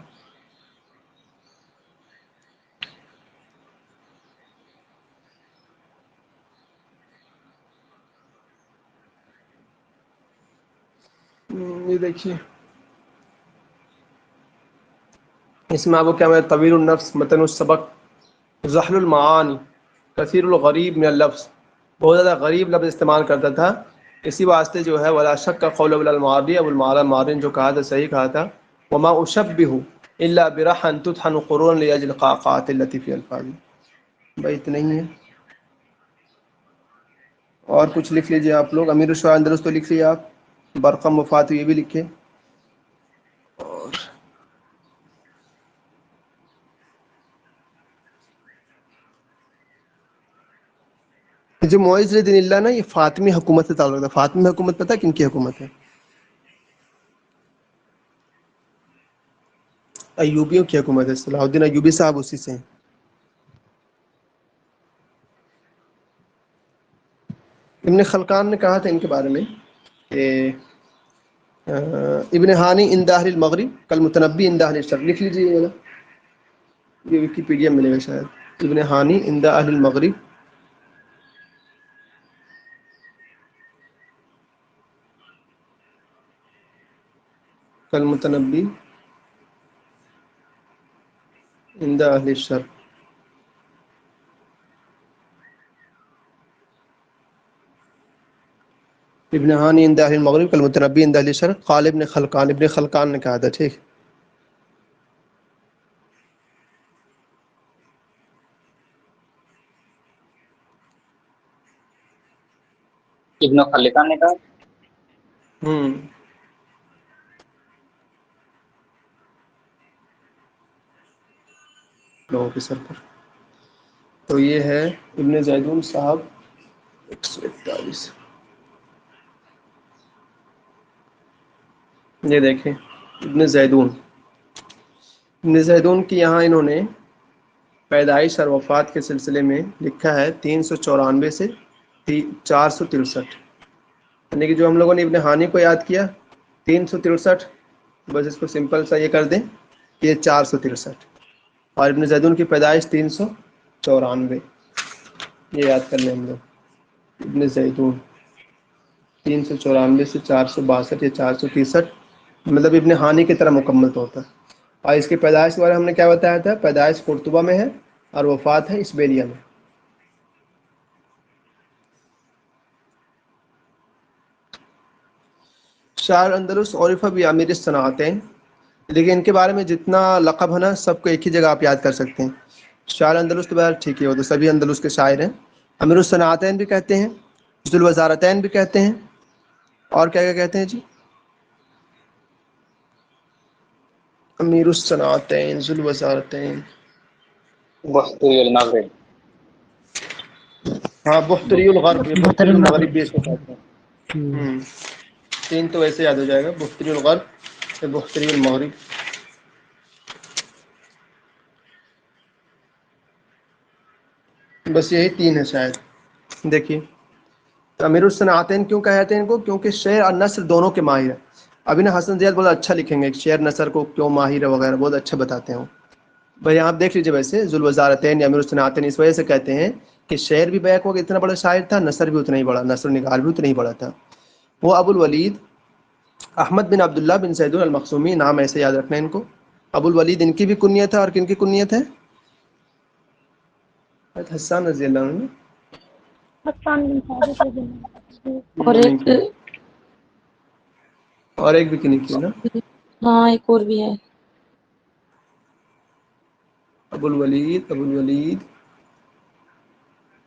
یہ دیکھیے اس میں آپ کو کیا میں طویل النفس متن السبق زحل المعانی کثیر الغریب من اللفظ بہت زیادہ غریب لفظ استعمال کرتا تھا. اسی واسطے جو ہے ولا شک کا قول ابو المعاری ابو المعلی مارن جو کہا تھا صحیح کہا تھا. وما اشبہ الا برحا تطحن قرون لاجل قاقات التي في الفاظ بھائی اتنا ہی ہے. اور کچھ لکھ لیجیے آپ لوگ امیر الشعراء اندلس تو لکھ لیے آپ برقم وفات یہ بھی لکھے. اور جو معز دین اللہ نا یہ فاطمی حکومت سے تعلق ہے. فاطمی حکومت پتہ کن کی حکومت ہے ایوبیوں کی حکومت ہے. صلاح الدین ایوبی صاحب اسی سے ہیں. ابن خلقان نے کہا تھا ان کے بارے میں کہ ابن ہانی عند اہل المغرب کالمتنبی عند اہل الشرق لکھ لیجیے گا یہ ویکیپیڈیا میں ملے گا شاید. ابن ہانی عند اہل المغرب کالمتنبی عند اہل الشرق. ابن ہانی عند اہل المغرب کالمتنبی عند اہل الشرق قال ابن خلقان نے کہا تھا. ٹھیک ابن خلقان نے کہا لوگوں کے سر پر. تو یہ ہے ابن زیدون صاحب 141. یہ دیکھیں ابن زیدون کی یہاں انہوں نے پیدائش اور وفات کے سلسلے میں لکھا ہے 394 سے 463، یعنی کہ جو ہم لوگوں نے ابن ہانی کو یاد کیا 363، بس اس کو سمپل سا یہ کر دیں، یہ 463، اور ابن زیدون کی پیدائش 394، یہ یاد کر لیں ہم لوگ۔ ابن زیدون 394 سے 462 یا 463، مطلب ابن ہانی کی طرح مکمل تو ہوتا ہے۔ اور اس کی پیدائش کے بارے میں ہم نے کیا بتایا تھا؟ پیدائش قرطبہ میں ہے اور وفات ہے اسبیلیہ میں۔ شاعر اندلس عرف بامیر الصنعتین، لیکن ان کے بارے میں جتنا لقب ہے نا سب کو ایک ہی جگہ آپ یاد کر سکتے ہیں۔ شاعر اندلس تو بہر ٹھیک ہے، وہ تو سبھی اندلس کے شاعر ہیں۔ امیر الصنعتین بھی کہتے ہیں، ذو الوزارتین بھی کہتے ہیں، اور کیا کیا کہتے ہیں جی؟ امیر الصنعتین، ذو الوزارتین، بحتری المغرب، ہاں بحتری الغرب، یہ بحتری المغرب بھی اس کو کہتے ہیں۔ تین تو ویسے یاد ہو جائے گا، بحتری الغرب یا بحتری المغرب۔ بس یہی تین ہے شاید۔ دیکھیے امیر الصنعتین کیوں کہتے ہیں ان کو؟ کیونکہ شعر اور نثر دونوں کے ماہر ہیں۔ ابھی نا حسن زیاد بہت اچھا لکھیں گے، شعر نثر کو کیوں ماہر ہے وغیرہ بہت اچھا بتاتے ہیں وہ۔ بھائی آپ دیکھ لیجیے، ویسے ذو الوزارتین یا امیر الصنعتین اس وجہ سے کہتے ہیں کہ شعر بھی بیک ہو گیا، اتنا بڑا شاعر تھا، نثر بھی اتنا ہی بڑا، نثر و نگار بھی اتنا ہی بڑا تھا۔ وہ ابو الولید احمد بن عبداللہ بن زیدون المخزومی، نام ایسے یاد رکھنا ہے ان کو۔ ابو الولید ان کی بھی کنیت ہے، اور کن کی کنیت ہے؟ حسان رضی اللہ عنہ۔ اور ایک اور ایک بھی کنیت ہے نا، ہاں ایک اور بھی ہے، ابو الولید، ابو الولید،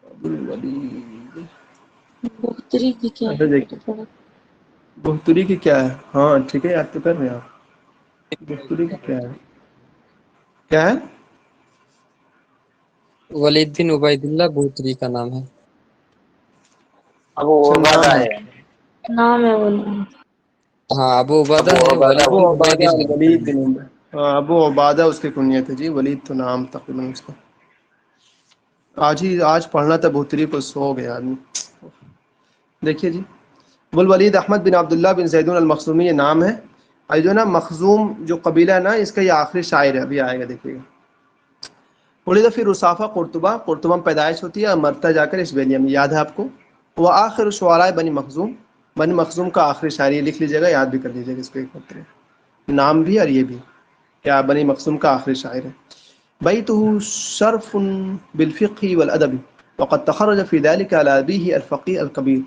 ابو الولید۔ بہتری کی کیا اچھا ہے؟ دیکھیے بہتری کی کیا ہے، ہاں ٹھیک ہے یاد تو کر رہے ہیں آپ۔ بہتری کی کیا ہے؟ کیا ہے؟ ولید بن عبید اللہ بوتری کا نام ہے۔ ابو اچھا عبادہ نام ہے، ہے، نام ہے وہ نام۔ ہاں ابو عبادہ ابو ہے، عبادہ ولید ابو بن عبید عبادہ اللہ۔ ولید بن عمر، ہاں ابو عبادہ اس کی کنیت ہے جی، ولید تو نام تقریباً اس کا۔ آج پڑھنا تھا بہتری کو، سو گیا آدمی۔ دیکھیے جی، ابو الولید احمد بن عبداللہ بن زیدون المخزومی یہ نام ہے، اور جو نا مخزوم جو قبیلہ ہے نا اس کا یہ آخری شاعر ہے، ابھی آئے گا دیکھیے گا۔ ولد فی رصافہ قرطبہ، قرطبہ میں پیدائش ہوتی ہے اور مرتا جا کر اسبیلیہ میں، یاد ہے آپ کو۔ وہ آخر شعراء بنی مخزوم، بنی مخزوم کا آخری شاعر، یہ لکھ لیجیے گا، یاد بھی کر لیجیے گا اس کو ایک مرتبہ، نام بھی اور یہ بھی، کیا بنی مخزوم کا آخری شاعر ہے۔ بیتہ شرف بالفقہ والادب وقد تخرج فی ذلک علی ابیہ الفقیہ الکبیر،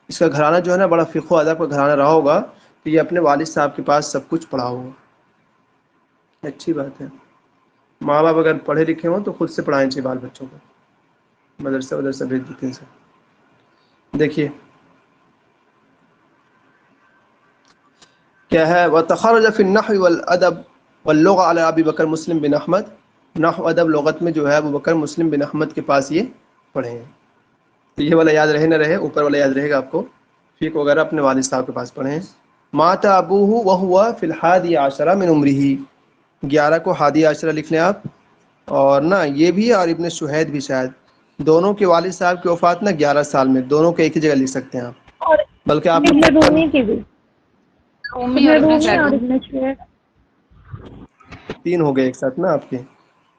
اس کا گھرانہ جو ہے نا بڑا فقہ و ادب کا گھرانہ رہا ہوگا، کہ یہ اپنے والد صاحب کے پاس سب کچھ پڑھا ہوگا۔ اچھی بات ہے، ماں باپ اگر پڑھے لکھے ہوں تو خود سے پڑھائیں چاہیے بال بچوں کو، مدرسہ ودرسہ بھیج دیتے ہیں سب۔ دیکھیے کیا ہے، وتخرج فی النحو والادب واللغة علی ابی بکر مسلم بن احمد، نحو ادب لغت میں جو ہے ابو بکر مسلم بن احمد کے پاس یہ پڑھے ہیں۔ تو یہ والا یاد رہے نہ رہے، اوپر والا یاد رہے گا آپ کو، فقہ وغیرہ اپنے والد صاحب کے پاس پڑھے ہیں۔ مات ابوہ وہو فی الحادی عشرہ من عمرہ، 11 کو حادی عشرہ لکھ لیں آپ، اور نا یہ بھی اور ابن شہید بھی شاید، دونوں کے والد صاحب کی وفات نا 11 سال میں، دونوں کے ایک ہی جگہ لکھ سکتے ہیں آپ، اور بلکہ آپ ابن رومی کی بھی، رومی ابن اور ابن رومی اور زیدون۔ ابن شعیب۔ تین ہو گئے ایک ساتھ نا آپ کے،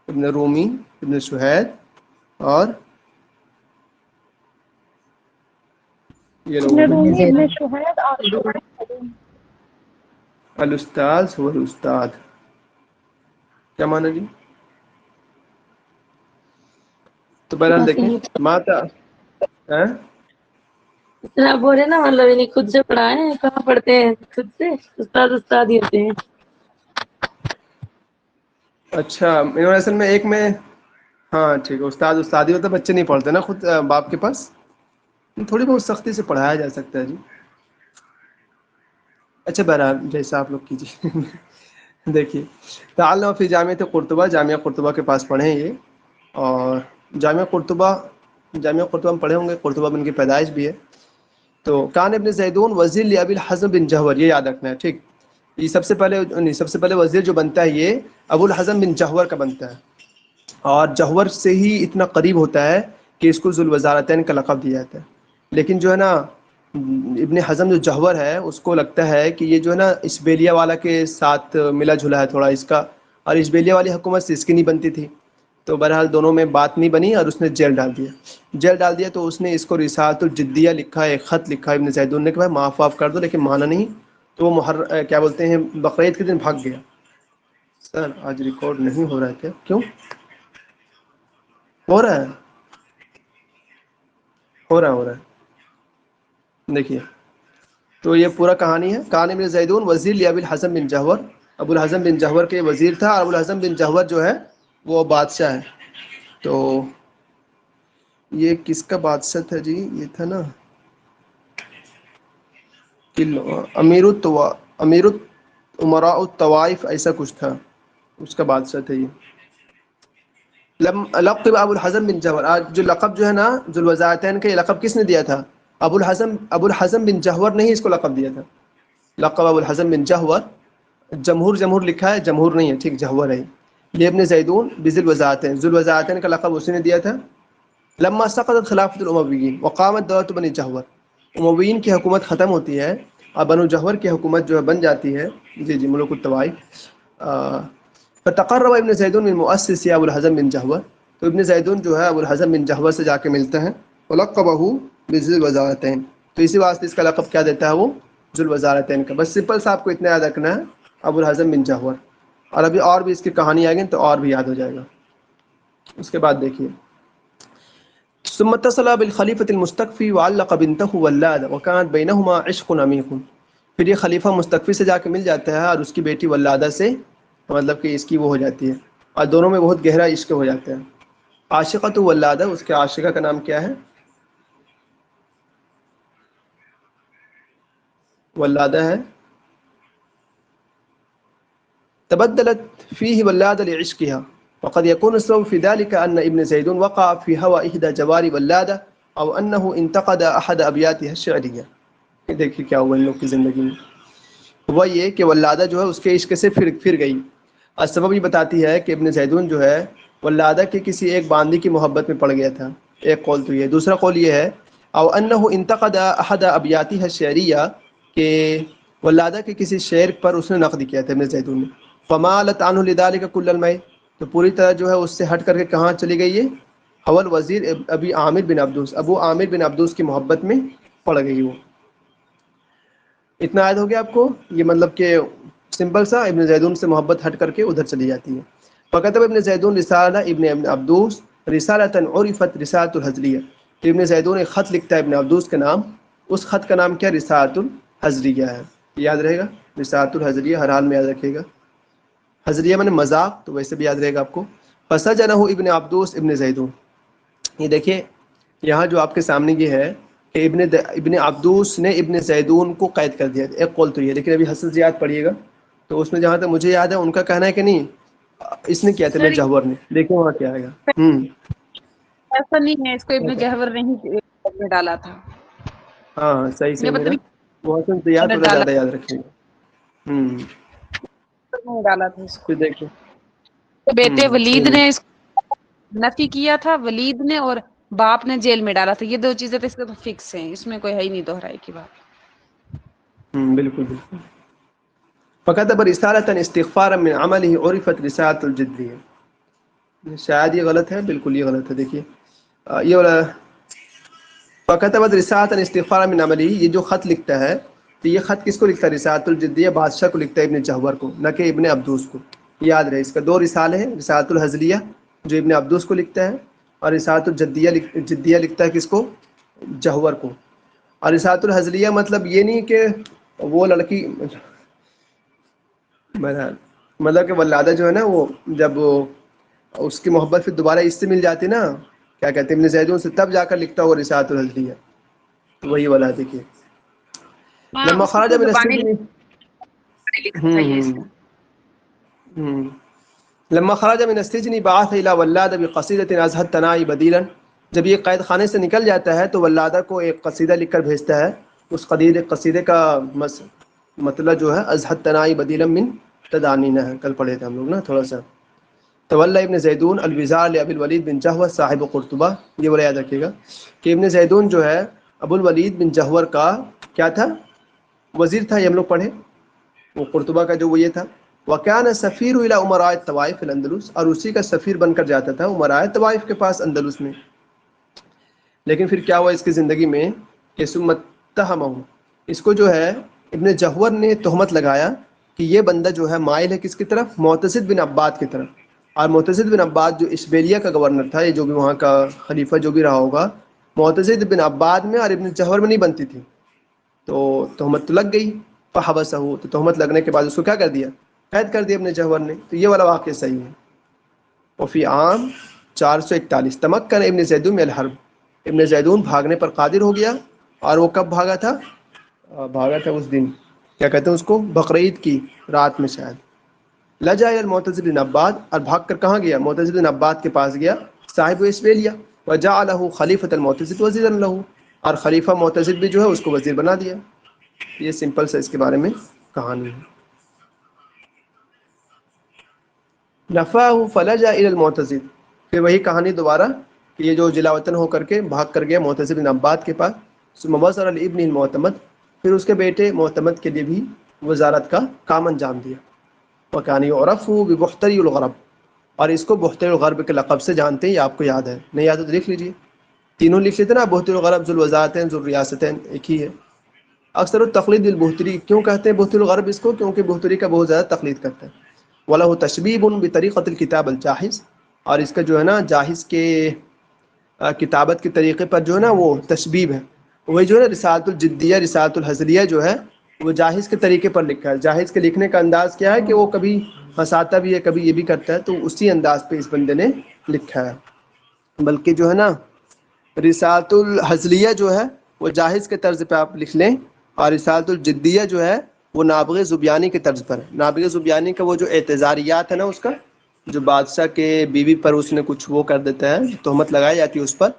ابن رومی، ابن شہید، اور یہ ابن لوگ رومی، ابن شہید اور شعیب۔ الاستاذ هو الاستاذ، کیا معنی جی؟ تو بہرحال بس دیکھیں یہی ماتا اتنا بولے نا، مطلب انہیں خود سے پڑھائے ہیں، کہاں پڑھتے ہیں خود سے، استاد ہی ہوتے ہیں۔ اچھا انہوں نے اصل میں ایک میں، ہاں ٹھیک ہے، استاد ہی ہوتا ہے، بچے نہیں پڑھتے نا خود باپ کے پاس، تھوڑی بہت سختی سے پڑھایا جا سکتا ہے جی۔ اچھا بہرحال جیسا آپ لوگ کیجیے۔ دیکھیے تعلم فی جامعۃ قرطبہ، جامعہ قرطبہ کے پاس پڑھیں یہ، اور جامعہ قرطبہ میں پڑھے ہوں گے، قرطبہ میں ان کی پیدائش بھی ہے۔ تو کان ابن زیدون وزیر لابی الحزم بن جہور، یہ یاد رکھنا ہے ٹھیک، یہ سب سے پہلے وزیر جو بنتا ہے یہ ابو الحزم بن جہور کا بنتا ہے، اور جوہر سے ہی اتنا قریب ہوتا ہے کہ اس کو ذوالوزارتین کا لقب دیا جاتا ہے. لیکن جو ہے نا ابن حزم جو جوہر ہے اس کو لگتا ہے کہ یہ جو ہے نا اشبیلیہ والا کے ساتھ ملا جھلا ہے تھوڑا اس کا، اور اشبیلیہ والی حکومت سے اس کی نہیں بنتی تھی. تو بہرحال دونوں میں بات نہیں بنی اور اس نے جیل ڈال دیا. تو اس نے اس کو رسالۃ الجدیہ لکھا، ایک خط لکھا ابن زیدون نے کہ بھائی معاف کر دو، لیکن مانا نہیں. تو وہ کیا بولتے ہیں بقرعید کے دن بھاگ گیا. سر آج ریکارڈ نہیں ہو رہا ہے کیا؟ کیوں ہو رہا ہے؟ ہو رہا ہے دیکھیے. تو یہ پورا کہانی ہے. کان ابن زیدون وزیر لی ابی الحزم بن جوہر، ابو الحزم بن جوہر کے وزیر تھا، اور ابو الحزم بن جوہر جو ہے وہ بادشاہ ہے. تو یہ کس کا بادشاہ تھا جی؟ یہ تھا نا امیر امراء الطوائف، ایسا کچھ تھا، اس کا بادشاہ تھا یہ. لقب ابو الحزم بن جوہر، آج جو لقب جو ہے نا ذوالوزارتین کا، یہ لقب کس نے دیا تھا؟ ابو الحزم بن جوہر نے ہی اس کو لقب دیا تھا. لقب ابو الحزم بن جوہر، جمہور لکھا ہے، جمہور نہیں ہے، ٹھیک جوہر ہے. یہ ابن زیدون بذوالوزارتین، ذوالوزارتین کا لقب اسی نے دیا تھا. لما سقطت خلافت الامویین وقامت دولت بنی جوہر، امویین کی حکومت ختم ہوتی ہے اور بنو جوہر کی حکومت جو ہے بن جاتی ہے. جی ملوک الطوائف. فتقرب ابن زیدون من مؤسس ابو الحزم بن جوہر، تو ابن زیدون جو ہے ابو الحزم بن جوہر سے جا کے ملتے ہیں. ولقبہ بذوالوزارتین، تو اسی واسطے اس کا لقب کیا دیتا ہے وہ؟ ذوالوزارتین کا. بس سمپل سا آپ کو اتنا یاد رکھنا ہے، ابو الحزم بن جوہر. اور ابھی اور بھی اس کی کہانی آئے گی تو اور بھی یاد ہو جائے گا. اس کے بعد دیکھیے ثم اتصل بالخلیفۃ المستکفی وعلق بنته ولادہ وكانت بینہما عشق عمیق. پھر یہ خلیفہ مستکفی سے جا کے مل جاتا ہے اور اس کی بیٹی ولادہ سے، مطلب کہ اس کی وہ ہو جاتی ہے، اور دونوں میں بہت گہرا عشق ہو جاتا ہے. عاشقۃ ولادہ، اس کے عاشقہ کا نام کیا ہے؟ ولادہ ہے. تبدلت فيه ولادة لعشقها، وقد يكون السبب في ذلك أن ابن زيدون وقع في هوى إحدى جواري ولادة أو أنه انتقد أحد أبياتها الشعرية. دیکھیے کیا ہوا ان لوگ کی زندگی میں. ہوا یہ کہ ولادہ جو ہے اس کے عشق سے پھر گئی. اور سبب یہ بتاتی ہے کہ ابن زیدون جو ہے ولادہ کے کسی ایک باندی کی محبت میں پڑ گیا تھا. ایک قول تو یہ. دوسرا قول یہ ہے او انه انتقد احد ابیاتها الشعریہ، کہ ولادہ کے کسی شعر پر اس نے نقد کیا تھا ابن زیدون نے. فمالت عنہ لذلك كل الميل، تو پوری طرح جو ہے اس سے ہٹ کر کے کہاں چلی گئی ہے؟ حول وزیر ابی عامر بن عبدوس، ابو عامر بن عبدوس کی محبت میں پڑ گئی وہ. اتنا عائد ہو گیا آپ کو؟ یہ مطلب کہ سمپل سا ابن زیدون سے محبت ہٹ کر کے ادھر چلی جاتی ہے. فكتب ابن زیدون رسالہ ابن عبدوس رسالۃ عرفت رسالۃ الحزریہ، کہ ابن زیدون ایک خط لکھتا ہے ابن عبدوس کے نام. اس خط کا نام کیا؟ رسالۃ الحزریہ ہے. یاد رہے گا رسالۃ الحزریہ، ہر حال میں یاد رکھیے گا. حزریہ میں نے مذاق، تو ویسے بھی یاد رہے گا آپ کو. فسجنہ ابن عبدوس ابن زیدون. یہ دیکھیے یہاں جو آپ کے سامنے یہ ہے کہ ابن عبدوس نے ابن زیدون کو قید کر دیا. ایک قول تو یہ، لیکن ابھی حسن زیاد پڑھیے گا تو اس میں جہاں تک مجھے یاد ہے ان کا کہنا ہے کہ نہیں اس نے کیا تھا ابن جوہر نے. دیکھیں وہاں کیا آئے گا. ایسا نہیں ہے، اس کو ابن جوہر نے ہی ڈالا تھا. ہاں صحیح سے یہ میرا مطلب وہ حسن زیاد والا زیادہ یاد رکھیے گا. ڈالا تھا اس کو. پھر دیکھیں بیٹے ولید صحیح. نے اس کو نفی کیا تھا، ولید نے، اور باپ نے جیل میں ڈالا تھا. یہ دو چیزیں تو اس کے تو فکس ہیں، اس میں کوئی ہے ہی نہیں دوہرائی کی بات. بالکل بالکل. فكتب رسالة استغفارا من عمله عرفت رسالة الجدية. شاید یہ غلط ہے، بالکل یہ غلط ہے. دیکھیے یہ والا فكتبت رسالة استغفارا من عمله، یہ جو خط لکھتا ہے تو یہ خط کس کو لکھتا ہے؟ رسالۃ الجدیہ بادشاہ کو لکھتا ہے، ابن جوہر کو، نہ کہ ابن عبدوس کو. یاد رہے اس کا دو رسالے ہیں، رسالۃ الحزلیہ جو ابن عبدوس کو لکھتا ہے، اور رسالۃ الجدیہ لکھتا ہے کس کو؟ جوہر کو. اور رسالۃ الحزلیہ مطلب یہ نہیں کہ وہ لڑکی، مطلب کہ ولادہ جو ہے نا وہ جب اس کی محبت پھر دوبارہ اس سے مل جاتی نا، کیا کہتے ہیں ابن زیدون سے، تب جا کر لکھتا ہوا رسالۃ الحزلیہ. وہی والا دیکھیے. لما اس کی خرج تو من زبانی السجن لکھا تھا یہ اس نے. لما خرج من السجن بعث الى ولادہ بقصیدة ازهت تنائی بدیلا. جب یہ قید خانے سے نکل جاتا ہے تو ولادہ کو ایک قصیدہ لکھ کر بھیجتا ہے. اس قصیدے کا مطلب جو ہے ازهت تنائی بدیلا من تدانینہ ہے. کل پڑھے تھے ہم لوگ نا تھوڑا سا. تولا ابن زیدون الوزار لابی الولید بن جہور صاحب قرطبہ، یہ والا یاد رکھیے گا کہ ابن زیدون جو ہے ابو الولید بن جہور کا کیا تھا؟ وزیر تھا، یہ ہم لوگ پڑھے، وہ قرطبہ کا جو وہ یہ تھا. وَكَانَ سَفِيرُ إِلَى أُمَرَاءِ الطَّوَائِفِ فِي الْأَنْدَلُس، اور اسی کا سفیر بن کر جاتا تھا امراء طوائف کے پاس اندلس میں. لیکن پھر کیا ہوا اس کی زندگی میں کہ ثم اتہمہ، اس کو جو ہے ابن جہور نے تہمت لگایا کہ یہ بندہ جو ہے مائل ہے کس کی طرف؟ معتضد بن عباد کی طرف. اور معتضد بن عباد جو اشبیلیہ کا گورنر تھا، یہ جو بھی وہاں کا خلیفہ جو بھی رہا ہوگا، معتضد بن عباد میں اور ابن جہور میں نہیں بنتی تھی، تو تہمت تو لگ گئی. فحبسہ، تو تہمت لگنے کے بعد اس کو کیا کر دیا؟ قید کر دیا ابن جہور نے. تو یہ والا واقعہ صحیح ہے. وفی عام 441 تمکن ابن زیدون من الحرب، ابن زیدون بھاگنے پر قادر ہو گیا. اور وہ کب بھاگا تھا؟ بھاگا تھا اس دن، کیا کہتے ہیں اس کو، بقرعید کی رات میں شاید. لجا الی المعتضد بن عباد، اور بھاگ کر کہاں گیا؟ معتضد بن عباد کے پاس گیا، صاحب اسبیلیہ. وجعلہ خلیفۃ المعتضد وزیرا لہ، اور خلیفہ معتضد بھی جو ہے اس کو وزیر بنا دیا. یہ سمپل سا اس کے بارے میں کہانی ہے. نفاہ فلجا الی المعتضد، پھر وہی کہانی دوبارہ کہ یہ جو جلا وطن ہو کر کے بھاگ کر گیا معتضد بن عباد کے پاس. ثم وزر لابن المعتمد، پھر اس کے بیٹے معتمد کے لیے بھی وزارت کا کام انجام دیا. وکان یعرف ببحتری الغرب، اور اس کو بحتری الغرب کے لقب سے جانتے ہیں، یہ آپ کو یاد ہے، نہیں یاد ہے تو لکھ لیجیے. تینوں لکھ لیتے نا، بحتری الغرب، ذو الوزارتین، ذو الریاستین، ایک ہی ہے. اکثر التقلید بالبحتری، کیوں کہتے ہیں بحتری الغرب اس کو؟ کیونکہ بحتری کا بہت زیادہ تقلید کرتا ہے. وَلَهُ تشبیب بطریقۃ الکتاب الجاہز، اور اس کا جو ہے نا جاہز کے کتابت کے طریقے پر جو ہے نا وہ تشبیب ہے. وہی جو ہے نا رسالۃ الجدیہ، رسالۃ الحزلیہ جو ہے وہ جاہز کے طریقے پر لکھا ہے. جاہز کے لکھنے کا انداز کیا ہے کہ وہ کبھی ہنساتا بھی ہے، کبھی یہ بھی کرتا ہے، تو اسی انداز پہ اس بندے نے لکھا ہے. بلکہ جو ہے نا رسالۃ الحزلیہ جو ہے وہ جاہز کے طرز پہ آپ لکھ لیں، اور رسالۃ الجدیہ جو ہے وہ نابغہ زبیانی کے طرز پر ہے. نابغہ زبیانی کا وہ جو اعتذاریات ہے نا، اس کا جو بادشاہ کے بیوی پر اس نے کچھ وہ کر دیتا ہے، تہمت لگائی جاتی ہے اس پر،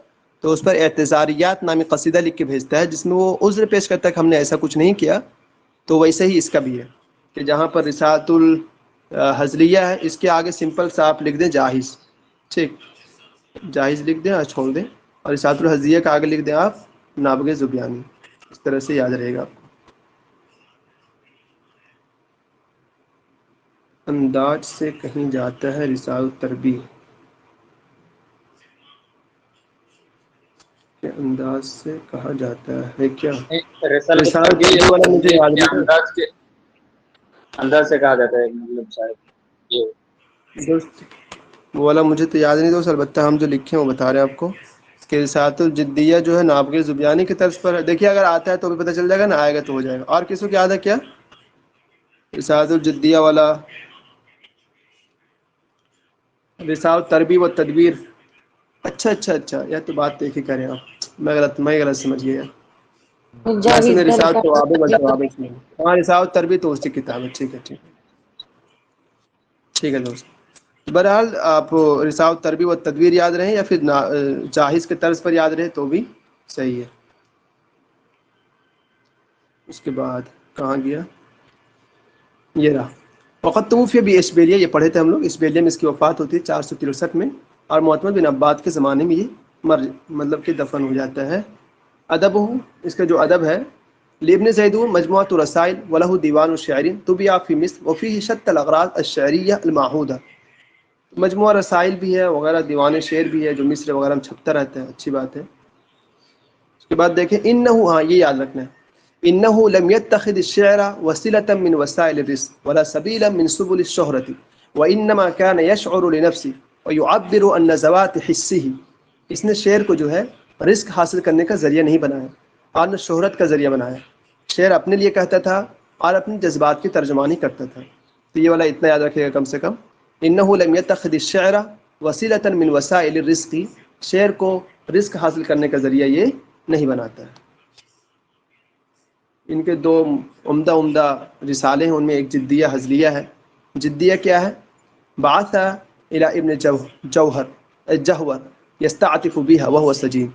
تو اس پر اعتذاریات نامی قصیدہ لکھ کے بھیجتا ہے، جس میں وہ عذر پیش کرتا ہے کہ ہم نے ایسا کچھ نہیں کیا. تو ویسے ہی اس کا بھی ہے کہ جہاں پر رسالۃ الحزلیہ ہے، اس کے آگے سمپل سا آپ لکھ دیں جاہز، ٹھیک، جاہز لکھ دیں اور چھوڑ دیں، اور رسالۃ الحزلیہ کا آگے لکھ دیں آپ نابغہ زبیانی. اس طرح سے یاد رہے گا آپ کو. انداز سے کہیں جاتا ہے رسالۃ التربیہ، کہ انداز سے کہا جاتا ہے کیا؟ رسالت رسالۃ التربیہ والا مجھے یاد کے نہیں انداز سے کہا جاتا ہے، مطلب شاید یہ دوست، وہ والا مجھے تو یاد نہیں دوست، البتہ ہم جو لکھے ہیں وہ بتا رہے ہیں آپ کو کہ رسالۃ الجدیہ جو ہے نابغہ زبیانی کی طرز پر ہے. دیکھیے اگر آتا ہے تو بھی پتہ چل جائے گا، نہ آئے گا تو ہو جائے گا. اور کسی کو یاد ہے کیا رسالۃ الجدیہ والا؟ رسالۃ تربیہ و تدبیر، اچھا یا تو بات دیکھ ہی کریں آپ، میں غلط سمجھ گیا. جاوید میں رسالۃ درگاہ توابع والتوابع، ہاں رسالۃ تربیہ تو اس کی کتاب ہے. ٹھیک ہے دوست. بہرحال آپ رسالۃ تربیہ و تدبیر یاد رہیں یا پھر جاہز کے طرز پر یاد رہے تو بھی صحیح ہے. اس کے بعد کہاں گیا؟ یہ رہا. وقت توفی بھی اشبیلیہ، یہ پڑھے تھے ہم لوگ، اشبیلیہ میں اس کی وفات ہوتی ہے 463 میں، اور معتمد بن عباد کے زمانے میں یہ مطلب کہ دفن ہو جاتا ہے. ادب ہو، اس کا جو ادب ہے، لابن زیدون مجموعۃ الرسائل وله دیوان الشعر طبع فی مصر وفیہ شتى الاغراض الشعریہ المعہودہ. مجموعہ رسائل بھی ہے وغیرہ، دیوان شعر بھی ہے جو مصر وغیرہ میں چھپتا رہتا ہے، اچھی بات ہے. اس کے بعد دیکھیں انہ، ہاں یہ یاد رکھنا ہے، انه لم يتخذ الشعر وسيلة من وسائل الرزق ولا سبيلا من سبل الشهرة وانما كان يشعر لنفسه ويعبر عن نزوات حسه. اس نے شعر کو جو ہے رزق حاصل کرنے کا ذریعہ نہیں بنایا اور نہ شہرت کا ذریعہ بنایا. شعر اپنے لیے کہتا تھا اور اپنے جذبات کی ترجمانی کرتا تھا. تو یہ والا اتنا یاد رکھے گا کم سے کم، انه لم يتخذ الشعر وسيلة من وسائل الرزق، شعر کو رزق حاصل کرنے کا ذریعہ یہ نہیں بناتا ہے. ان کے دو عمدہ رسالے ہیں، ان میں ایک جدیہ حزلیہ ہے. جدیہ کیا ہے؟ بعث الى ابن جوہر یستعطف بها وهو سجین.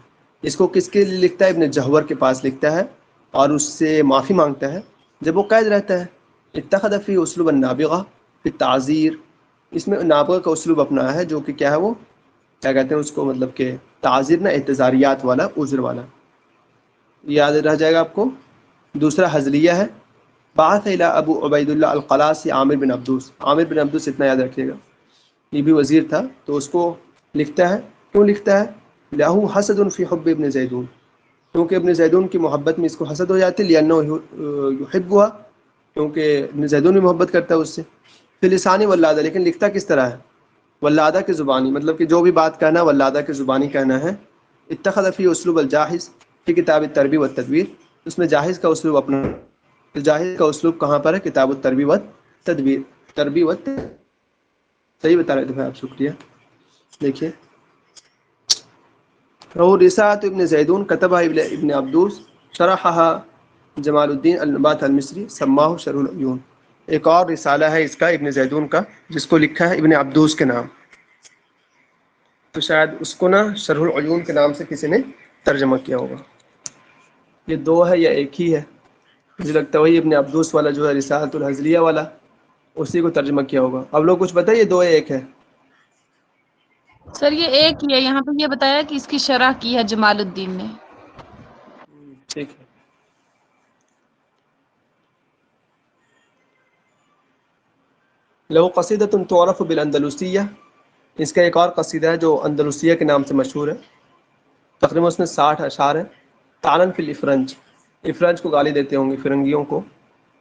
اس کو کس کے لیے لکھتا ہے؟ ابن جوہر کے پاس لکھتا ہے اور اس سے معافی مانگتا ہے جب وہ قید رہتا ہے. اتخذ فی اسلوبا نابغہ فی التعذیر اس میں نابغہ کا اسلوب اپنایا ہے جو کہ کیا ہے وہ کیا کہتے ہیں اس کو مطلب کہ تعزیر نہ اعتذاریات والا عذر والا یاد رہ جائے گا آپ کو. دوسرا حزلیہ ہے. بعث الى ابو عبید اللہ القلاسی عامر بن عبدوس. عامر بن عبدوس اتنا یاد رکھیے گا یہ بھی وزیر تھا. تو اس کو لکھتا ہے. کیوں لکھتا ہے؟ لہو حسد فی حب ابن زیدون کیونکہ ابن زیدون کی محبت میں اس کو حسد ہو جاتی ہے. لانه یحبها کیونکہ ابن زیدون بھی محبت کرتا ہے اس سے. فی لسانی ولادہ لیکن لکھتا کس طرح ہے؟ ولادہ کی زبانی مطلب کہ جو بھی بات کہنا ولادہ کی زبانی کہنا ہے. اتخذ فی اسلوب الجاحظ فی کتاب التربیہ والتدبیر. اس میں جاحظ کا اسلوب اپنا. جاحظ کا اسلوب کہاں پر ہے؟ کتاب التربیہ والتدبیر. تربیہ و صحیح بتا رہے تھے آپ. شکریہ. دیکھیے اور رسالۃ ابن زیدون کتبہ ابن عبدوس شرحها جمال الدین النبات المصری سماہ شرح العیون. ایک اور رسالہ ہے اس کا ابن زیدون کا جس کو لکھا ہے ابن عبدوس کے نام. تو شاید اس کو نا شرح العیون کے نام سے کسی نے ترجمہ کیا ہوگا. یہ دو ہے یا ایک ہی ہے؟ مجھے لگتا ہے وہی ابن عبدوس والا جو ہے رسالۃ الحزلیہ والا اسی کو ترجمہ کیا ہوگا. اب لوگ کچھ بتائیے دو یا ایک ہے؟ سر یہ ایک ہی ہے. یہاں پہ یہ بتایا کہ اس کی شرح کی ہے جمال الدین نے. ٹھیک ہے. لو قصیدۃ تعرف بالاندلسیہ. اس کا ایک اور قصیدہ ہے جو اندلسیہ کے نام سے مشہور ہے. تقریباً اس میں 60 اشعار ہیں. تعلن فی الافرنج. افرنج کو گالی دیتے ہوں گے فرنگیوں کو.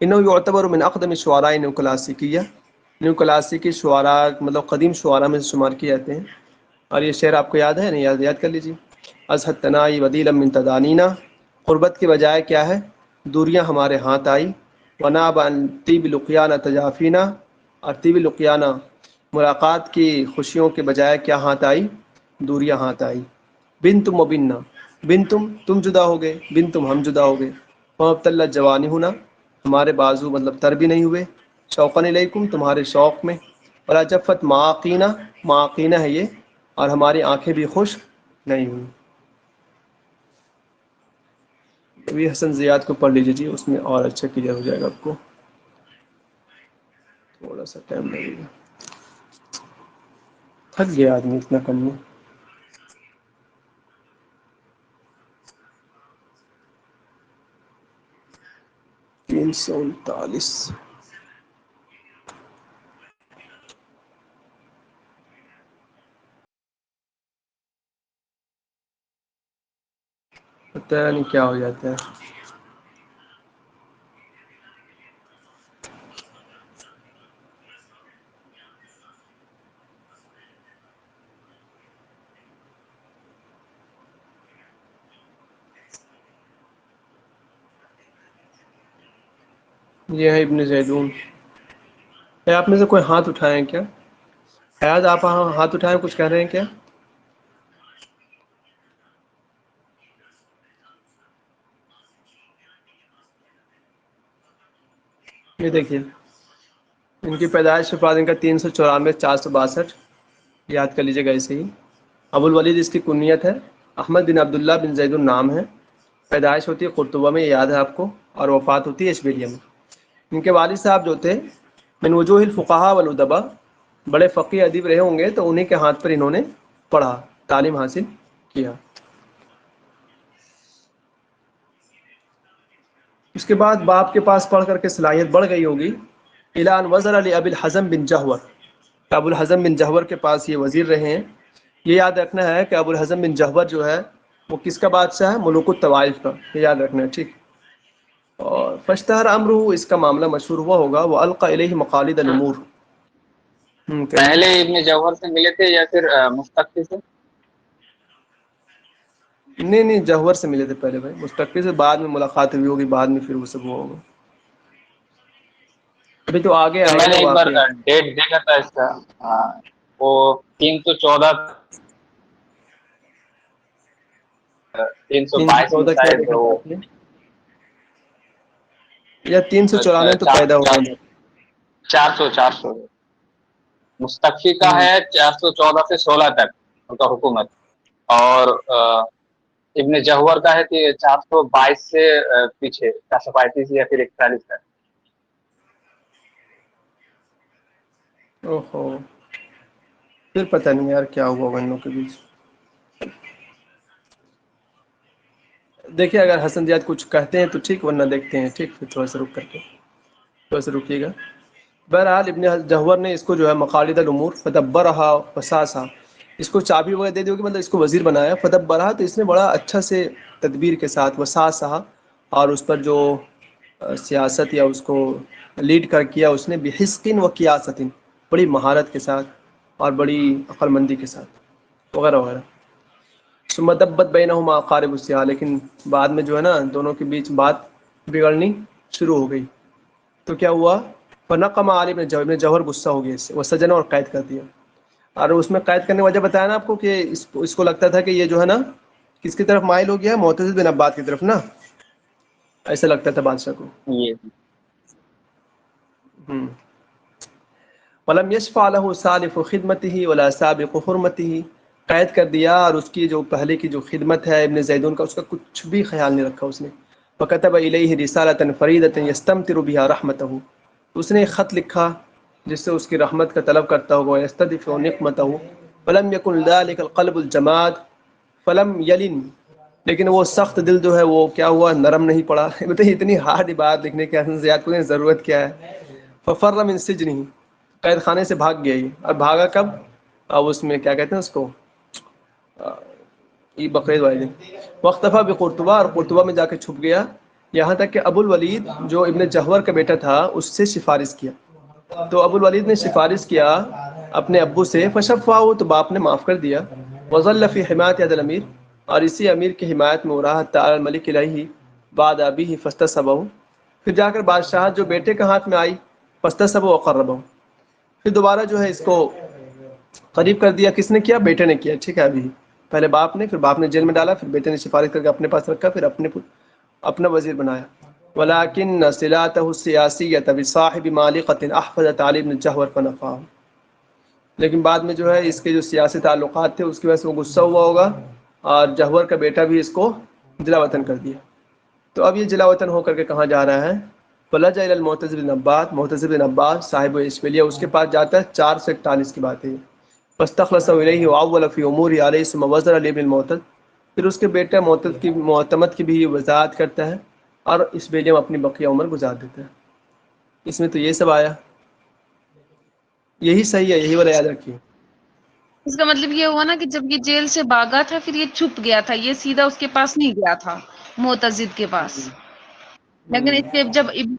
انه يعتبر من اقدم الشعراء الکلاسیکیہ. نیو کلاسیکی شعراء مطلب قدیم شعراء میں شمار کیے جاتے ہیں. اور یہ شعر آپ کو یاد ہے نہیں؟ یاد کر لیجیے. ازہد تنائی ودیلا من تدانینا. قربت کے بجائے کیا ہے؟ دوریاں ہمارے ہاتھ آئی. وناب عن طیب لقیانہ تجافینا. اور طیب لقیانہ ملاقات کی خوشیوں کے بجائے کیا ہاتھ آئی؟ دوریاں ہاتھ آئی. بن تم و بننا. بن تم جدا ہو گئے. بن تم ہم جدا ہو گئے. وابتلہ جوانی ہونا. ہمارے بازو مطلب تر بھی نہیں ہوئے. شوقاً الیکم تمہارے شوق میں. ولا جفت معاقینہ. معاقینہ ہے یہ. اور ہماری آنکھیں بھی خشک نہیں ہوئی. ابھی حسن زیاد کو پڑھ لیجیے جی. اس میں اور اچھا کلیئر ہو جائے گا آپ کو. تھوڑا سا ٹائم لگے گا. تھک گیا آدمی اتنا کرنے. تین سو انتالیس. پتہ نہیں کیا ہو جاتا ہے. یہ ہے ابن زیدون. آپ میں سے کوئی ہاتھ اٹھائیں کیا؟ حیاض آپ ہاتھ اٹھائیں کچھ کہہ رہے ہیں کیا؟ یہ دیکھیے ان کی پیدائش وفات ان کا 394 462. یاد کر لیجیے گا ایسے ہی. ابو الولید اس کی کنیت ہے. احمد بن عبداللہ بن زید النام ہے. پیدائش ہوتی ہے قرطبہ میں یاد ہے آپ کو. اور وفات ہوتی ہے اشبیلیہ میں. ان کے والد صاحب جو تھے من وجوہ الفقہاء والادباء بڑے فقیہ ادیب رہے ہوں گے تو انہیں کے ہاتھ پر انہوں نے پڑھا تعلیم حاصل کیا. اس کے بعد باپ کے پاس پڑھ کر کے صلاحیت بڑھ گئی ہوگی. الی ان وزر علی ابی الحزم بن جہور. ابو الحزم بن جہور کے پاس یہ وزیر رہے ہیں. یہ یاد رکھنا ہے کہ ابو الحزم بن جہور جو ہے وہ کس کا بادشاہ ہے؟ ملوک الطوائف کا. یہ یاد رکھنا ہے ٹھیک. اور فاشتہر امرہ اس کا معاملہ مشہور ہوا ہوگا. والقى الیہ مقالید الامور. پہلے ابن جوہر سے ملے تھے یا پھر مستقی سے؟ نہیں جوہر سے ملے تھے پہلے بھائی. مستقی سے بعد میں ملاقات ہوئی ہوگی. بعد میں پھر وہ سب ہوا ہوگا. ابھی تو آگے آئے میں گا نے نا ایک بار واقعہ. ڈیٹ دیکھا تھا اس کا. وہ 314 322 میں 314 کیا شاید دیکھا تھا وہ آپ نے؟ یا 394 تو پیدا ہوا ہے. 400 مستقفی کا ہے 414 سے 16 تک ان کا حکومت. اور ابن جہور کا ہے کہ 422 سے پیچھے 435 یا پھر 41 تک. اوہو پھر پتہ نہیں یار کیا ہوا ہوگا ان لوگوں کے بیچ. دیکھیے اگر حسن زیاد کچھ کہتے ہیں تو ٹھیک، ورنہ دیکھتے ہیں ٹھیک. پھر تھوڑا سا رک کر کے تھوڑا سا رکیے گا. بہرحال ابن جوہر نے اس کو جو ہے مقالید الامور فدبرہا وساسا، اس کو چابی وغیرہ دے دی کہ مطلب اس کو وزیر بنایا. فدبرہا تو اس نے بڑا اچھا سے تدبیر کے ساتھ، وساسا اور اس پر جو سیاست یا اس کو لیڈ کر کیا اس نے، بحسق و کیاست، بڑی مہارت کے ساتھ اور بڑی عقل مندی کے ساتھ وغیرہ وغیرہ. ثم دبت بینہما قارب السیاہ، لیکن بعد میں جو ہے نا دونوں کے بیچ بات بگڑنی شروع ہو گئی. تو کیا ہوا؟ فنقم علی ابن جوہر غصہ ہو گیا اس سے، وہ سجن اور قید کر دیا. اور اس میں قید کرنے کی وجہ بتایا نا آپ کو کہ اس کو لگتا تھا کہ یہ جو ہے نا کس کی طرف مائل ہو گیا ہے، معتز بن عباد کی طرف نا، ایسا لگتا تھا بادشاہ کو. یہ ولم یشفع له سالف خدمته ولا سابق حرمته، قید کر دیا اور اس کی جو پہلے کی جو خدمت ہے ابن زیدون کا، اس کا کچھ بھی خیال نہیں رکھا اس نے. وكتب الیہ رسالۃ فریدۃ یستمطر بها رحمتہ، اس نے ایک خط لکھا جس سے اس کی رحمت کا طلب کرتا ہوگا. یستدفع نقمتہ فلم یکن ذلک القلب الجماد فلم یلن، لیکن وہ سخت دل جو ہے وہ کیا ہوا؟ نرم نہیں پڑا. بتائیے اتنی ہارڈ بات لکھنے کی حسن زیاد کو ضرورت کیا ہے؟ ففر من سجنہ، قید خانے سے بھاگ گیا. اور بھاگا کب؟ اب اس میں کیا کہتے ہیں اس کو، یہ بقرعید والے دن. واختفى بقرطبہ، اور قرطبہ میں جا کے چھپ گیا. یہاں تک کہ ابو الولید جو ابن جوہر کا بیٹا تھا اس سے سفارش کیا. تو ابو الولید نے سفارش کیا اپنے ابو سے، فشفعہ، تو باپ نے معاف کر دیا. وظل فی حمایت هذا الامیر، اور اسی امیر کی حمایت میں ہو رہا تعالی الملک الیہ بعد ابیہ فاستصبہ، پھر جا کر بادشاہت جو بیٹے کا ہاتھ میں آئی. فاستصبہ وقربہ، پھر دوبارہ جو ہے اس کو قریب کر دیا. کس نے کیا؟ بیٹے نے کیا. ٹھیک ہے، ابھی پہلے باپ نے، پھر باپ نے جیل میں ڈالا، پھر بیٹے نے سفارش کر کے اپنے پاس رکھا، پھر اپنا وزیر بنایا. ولكن صلاته السیاسیۃ بصاحب مالقۃ احفظت علی بن جوہر فنفاہ، لیکن بعد میں جو ہے اس کے جو سیاسی تعلقات تھے اس کی وجہ سے وہ غصہ ہوا ہوگا اور جوہر کا بیٹا بھی اس کو جلا وطن کر دیا. تو اب یہ جلا وطن ہو کر کے کہاں جا رہا ہے؟ فلجا الی المعتز بن عباد، معتز بن عباد صاحب اشبیلیہ، اس کے پاس جاتا ہے. 441 کی بات ہے. فاستخلص الیہ واول فی امور علیہ ثم وزر علی بن المعتز، پھر اس کے بیٹا معتمد کی بھی وضاحت کرتا ہے اور اس بیلے میں اپنی بقیہ عمر گزار دیتا ہے. اس میں تو یہ سب آیا. یہی صحیح ہے، یہی والا یاد رکھیے. اس کا مطلب یہ ہوا نا کہ جب یہ جیل سے بھاگا تھا پھر یہ چھپ گیا تھا، یہ سیدھا اس کے پاس نہیں گیا تھا معتزد کے پاس. لیکن اس کے جب ابن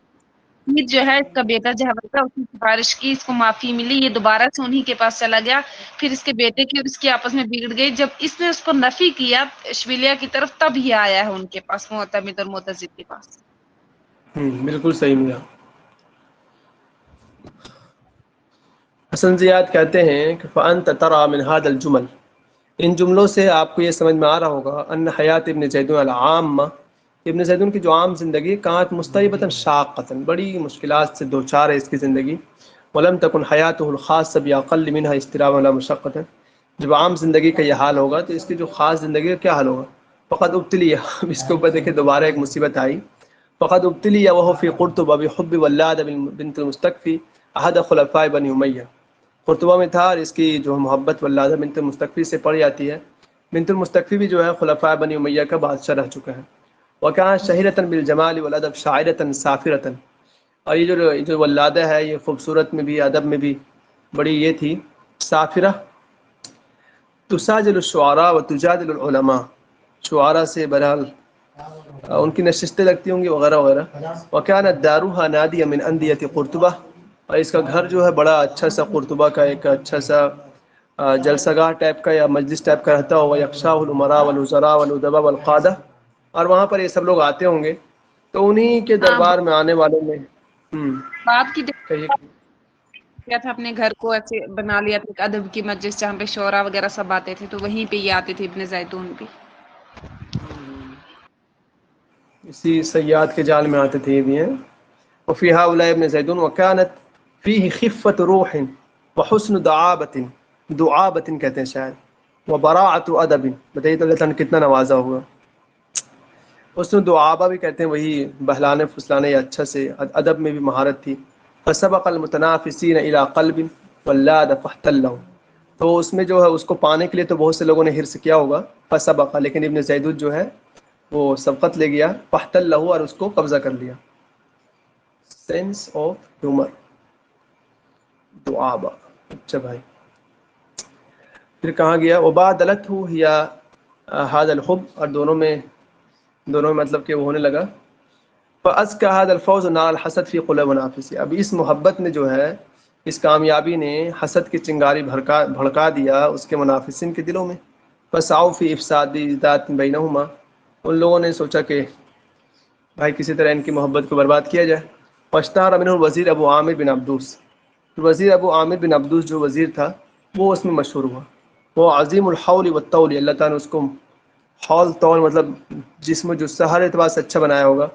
جو ہے اس کا بیٹا جعفر کا، اس نے سفارش کی، اس کو معافی ملی، یہ دوبارہ سے انہی کے پاس چلا گیا. پھر اس کے بیٹے کی اور اس کی آپس میں بگڑ گئی. جب اس نے اس کو نفی کیا اشبیلیہ کی طرف، تب یہ آیا ہے ان کے پاس، معتمد اور معتزد کے پاس. بالکل صحیح ملا. حسن زیاد کہتے ہیں کہ فأنت ترى من هذا الجمل، ان جملوں سے آپ کو یہ سمجھ میں آ رہا ہوگا ان حیات ابن زیدون العامہ، ابن زیدون کی جو عام زندگی کانت مستعبۃ شاقۃ، بڑی مشکلات سے دوچار ہے اس کی زندگی. ولم تکن حیاتہ الخاصہ باقل منها استراء ولا مشقۃ، جب عام زندگی کا یہ حال ہوگا تو اس کی جو خاص زندگی کا کیا حال ہوگا؟ فقد ابتلی، اس کے اوپر دیکھیں دوبارہ ایک مصیبت آئی. فقد ابتلی وهو في قرطبہ بحب ولاد بنت المستکفی احد خلفاء بنی امیہ، قرطبہ میں تھا اور اس کی جو محبت ولادہ بنت المستکفی سے پڑ جاتی ہے. بنت المستکفی بھی جو ہے خلفاء بنی امیہ کا بادشاہ رہ چکا ہے. وکان شہیرۃ بالجمال والادب شاعرۃ سافرۃ، اور یہ جو ولادہ ہے یہ خوبصورت میں بھی ادب میں بھی بڑی یہ تھی سافرہ. تساجل الشعراء وتجادل العلماء، شعراء سے بہرحال ان کی نشستیں لگتی ہوں گی وغیرہ وغیرہ. وکانت دارها نادیہ من اندیۃ قرطبہ، اور اس کا گھر جو ہے بڑا اچھا سا قرطبہ کا ایک اچھا سا جلسہ گاہ ٹائپ کا یا مجلس ٹائپ کا رہتا ہوگا. یخشاہ الامراء والوزراء والادباء والقادہ، اور وہاں پر یہ سب لوگ آتے ہوں گے. تو انہی کے ہاں، دربار میں آنے والوں میں باپ کی کہیے کیا تھا، اپنے گھر کو ایسے بنا لیا تھا ایک ادب کی مجلس جہاں پہ شعراء وغیرہ سب آتے تھے، تو وہیں پہ یہ آتے تھے ابن زیدون بھی. اسی سیاد کے جال میں آتے تھے یہ بھی ہیں. وفی هؤلاء ابن زیدون وکانت فیہ خفت روح وحسن دعابت کہتے ہیں شاید، وبراعت ادب، بتائیے تو اللہ تعالیٰ نے کتنا نوازا ہوگا. حسن دعابہ بھی کہتے ہیں وہی بہلانے پھسلانے یا اچھا سے ادب میں بھی مہارت تھی. فسبق المتنافسین الی قلب ولاد فاحتلہ، تو اس میں جو ہے اس کو پانے کے لیے تو بہت سے لوگوں نے حرص کیا ہوگا، فسبق، لیکن ابن زیدود جو ہے وہ سبقت لے گیا، فاحتل له، اور اس کو قبضہ کر لیا. سینس آف ہیومر، دعابہ. اچھا بھائی، پھر کہاں گیا؟ وبادلته هي هذا الحب، اور دونوں میں مطلب کہ وہ ہونے لگا. فأزكى هذا الفوز نار الحسد في قلوب منافسه، اب اس محبت نے جو ہے، اس کامیابی نے حسد کی چنگاری بھڑکا دیا اس کے منافسین کے دلوں میں. فسعوا في افساد ذات بینہما، ان لوگوں نے سوچا کہ بھائی کسی طرح ان کی محبت کو برباد کیا جائے. فاشتهر منه الوزیر ابو عامر بن عبدوس، وزیر ابو عامر بن عبدوس جو وزیر تھا وہ اس میں مشہور ہوا. وہ عظیم الحول والطول، اللہ تعالیٰ نے اس کو حول طول مطلب جسم و جثہ ہر اعتبار سے اچھا بنایا ہوگا.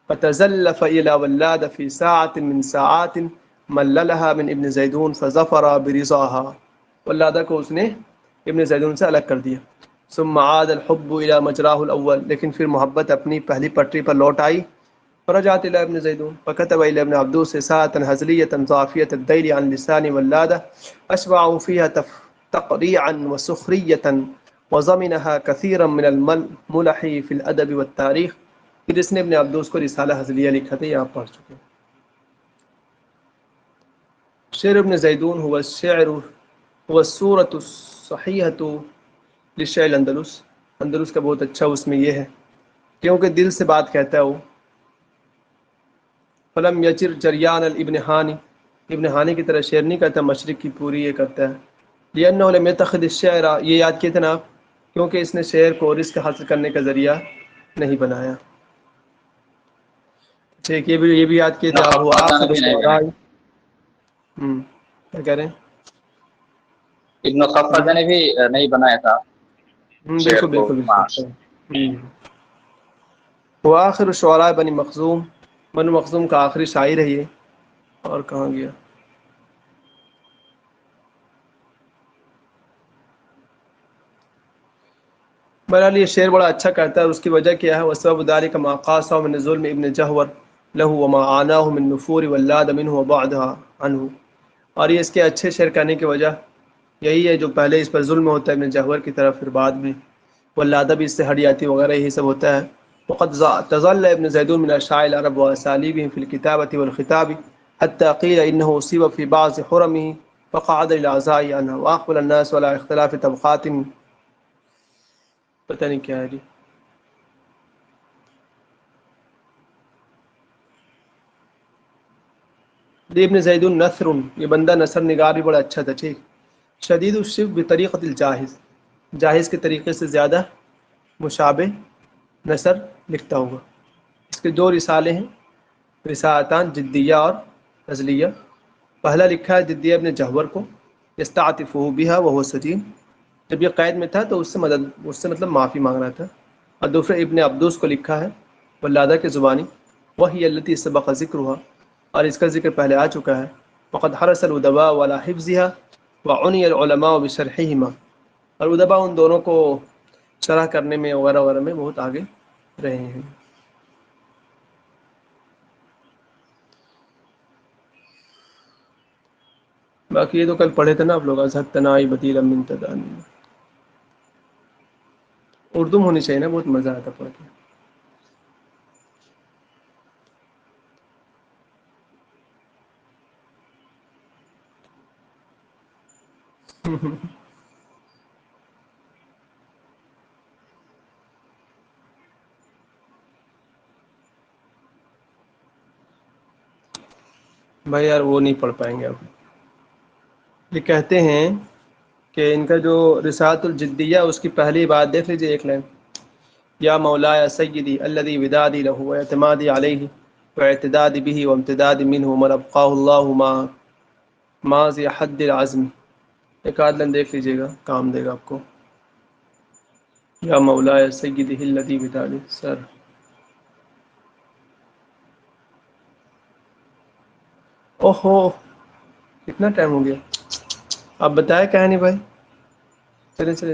فتزلف الى ولاد في ساعة من ساعات مللها من ابن زیدون فظفر برضاها، ولادہ کو اس نے ابن زیدون سے الگ کر دیا. ثم عاد الحب الى مجراه الاول، لیکن پھر محبت اپنی پہلی پٹری پر لوٹ آئی. فرجعت الى ابن زیدون فكتب الى ابن عبدوس رسالة هزلية ضافية الديل عن لسان ولادة اشبعوا فيها تقريعا وسخرية وضمنها كثيرا من الملح في الادب والتاریخ. پھر اس نے ابن عبدوس کو رسالہ ہزلیہ لکھا تھا، یہ آپ پڑھ چکے ہیں. شعر ابن زیدون هو الشعر هو الصورة الصحيحة للشعر الاندلس، اندلس کا بہت اچھا اس میں یہ ہے کیونکہ دل سے بات کہتا ہے وہ. فلم یجر جریان الابن ہانی، ابن ہانی کی طرح شعر نہیں کرتا، مشرق کی پوری یہ کرتا ہے. لأنه لم يتخذ الشعر، یہ یاد کیے تھے نا آپ، کیونکہ اس نے شعر کو رزق حاصل کرنے کا ذریعہ نہیں بنایا. ٹھیک، یہ بھی یاد کیے تھے آپ. وہ خفاجہ نے آخر بھی نہیں الشعراء، بنایا، کیا کہہ رہے ہیں؟ ابن خفاجہ نے بھی نہیں بنایا تھا شعر بالکل کو. بالکل بالکل. وہ آخر الشعراء بنی مخزوم، بنو مخزوم کا آخری شاعر ہے یہ. اور کہاں گیا؟ بہرحال یہ شعر بڑا اچھا کرتا ہے. اس کی وجہ کیا ہے؟ وسبب ذلك ما قاسه من ظلم ابن جہور له وما عاناه من نفور ولاد منه وبعدها عنه. اور یہ اس کے اچھے شعر کرنے کی وجہ یہی ہے جو پہلے اس پر ظلم ہوتا ہے ابن جہور کی طرف، پھر بعد میں ولادہ بھی اس سے ہٹ جاتی وغیرہ، یہی سب ہوتا ہے. وقد تظل ابن زیدون من اشاعر العرب واسالیبهم في الكتابة والخطاب حتى قيل انه اصيب في بعض حرمه فقعد للعزاء عنها واقبل الناس ولا اختلاف طبقات. پتہ نہیں کیا ہے جی. ابن زیدون نثر، یہ بندہ نثر نگار بھی بڑا اچھا تھا. ٹھیک. شدید الشف بطریقۃ الجاہز، جاہز کے طریقے سے زیادہ مشابہ نثر لکھتا ہوگا. اس کے دو رسالے ہیں، رسالتان جدیہ اور فضلیہ. پہلا لکھا ہے جدیہ ابن جہور کو، یستعطفہ بہا وہو سجین، جب یہ قید میں تھا تو اس سے مطلب معافی مانگ رہا تھا. اور دوسرا ابن عبدوس کو لکھا ہے ولادہ کے زبانی، وہی التی سبق ذکرها، اور اس کا ذکر پہلے آ چکا ہے. وقد حرص الادباء على حفظها وعنی العلماء بشرحهما، اور ادباء ان دونوں کو شرح کرنے میں وغیرہ وغیرہ میں بہت آگے رہے ہیں. باقی یہ تو کل پڑھے تھے نا آپ لوگ، ازہد تنائی بدیل من تدانی. اردو میں ہونی چاہیے نا، بہت مزہ آتا پڑھ کے. بھائی یار وہ نہیں پڑھ پائیں گے اب. یہ کہتے ہیں کہ ان کا جو رسالۃ الجدیہ اس کی پہلی بات دیکھ لیجیے، ایک لائن: یا مولایا سیدی الذی ودادی لہ واعتمادی علیہ واعتدادی به وامتدادی منہ من ابقاہ اللہ ماضی حد العزم. ایک آدھ لائن دیکھ لیجیے گا، کام دے گا آپ کو. یا مولایا سیدی الذی ودادی. سر اوہو کتنا ٹائم ہو گیا، آپ بتائیں کہانی بھائی. چلیں چلیں.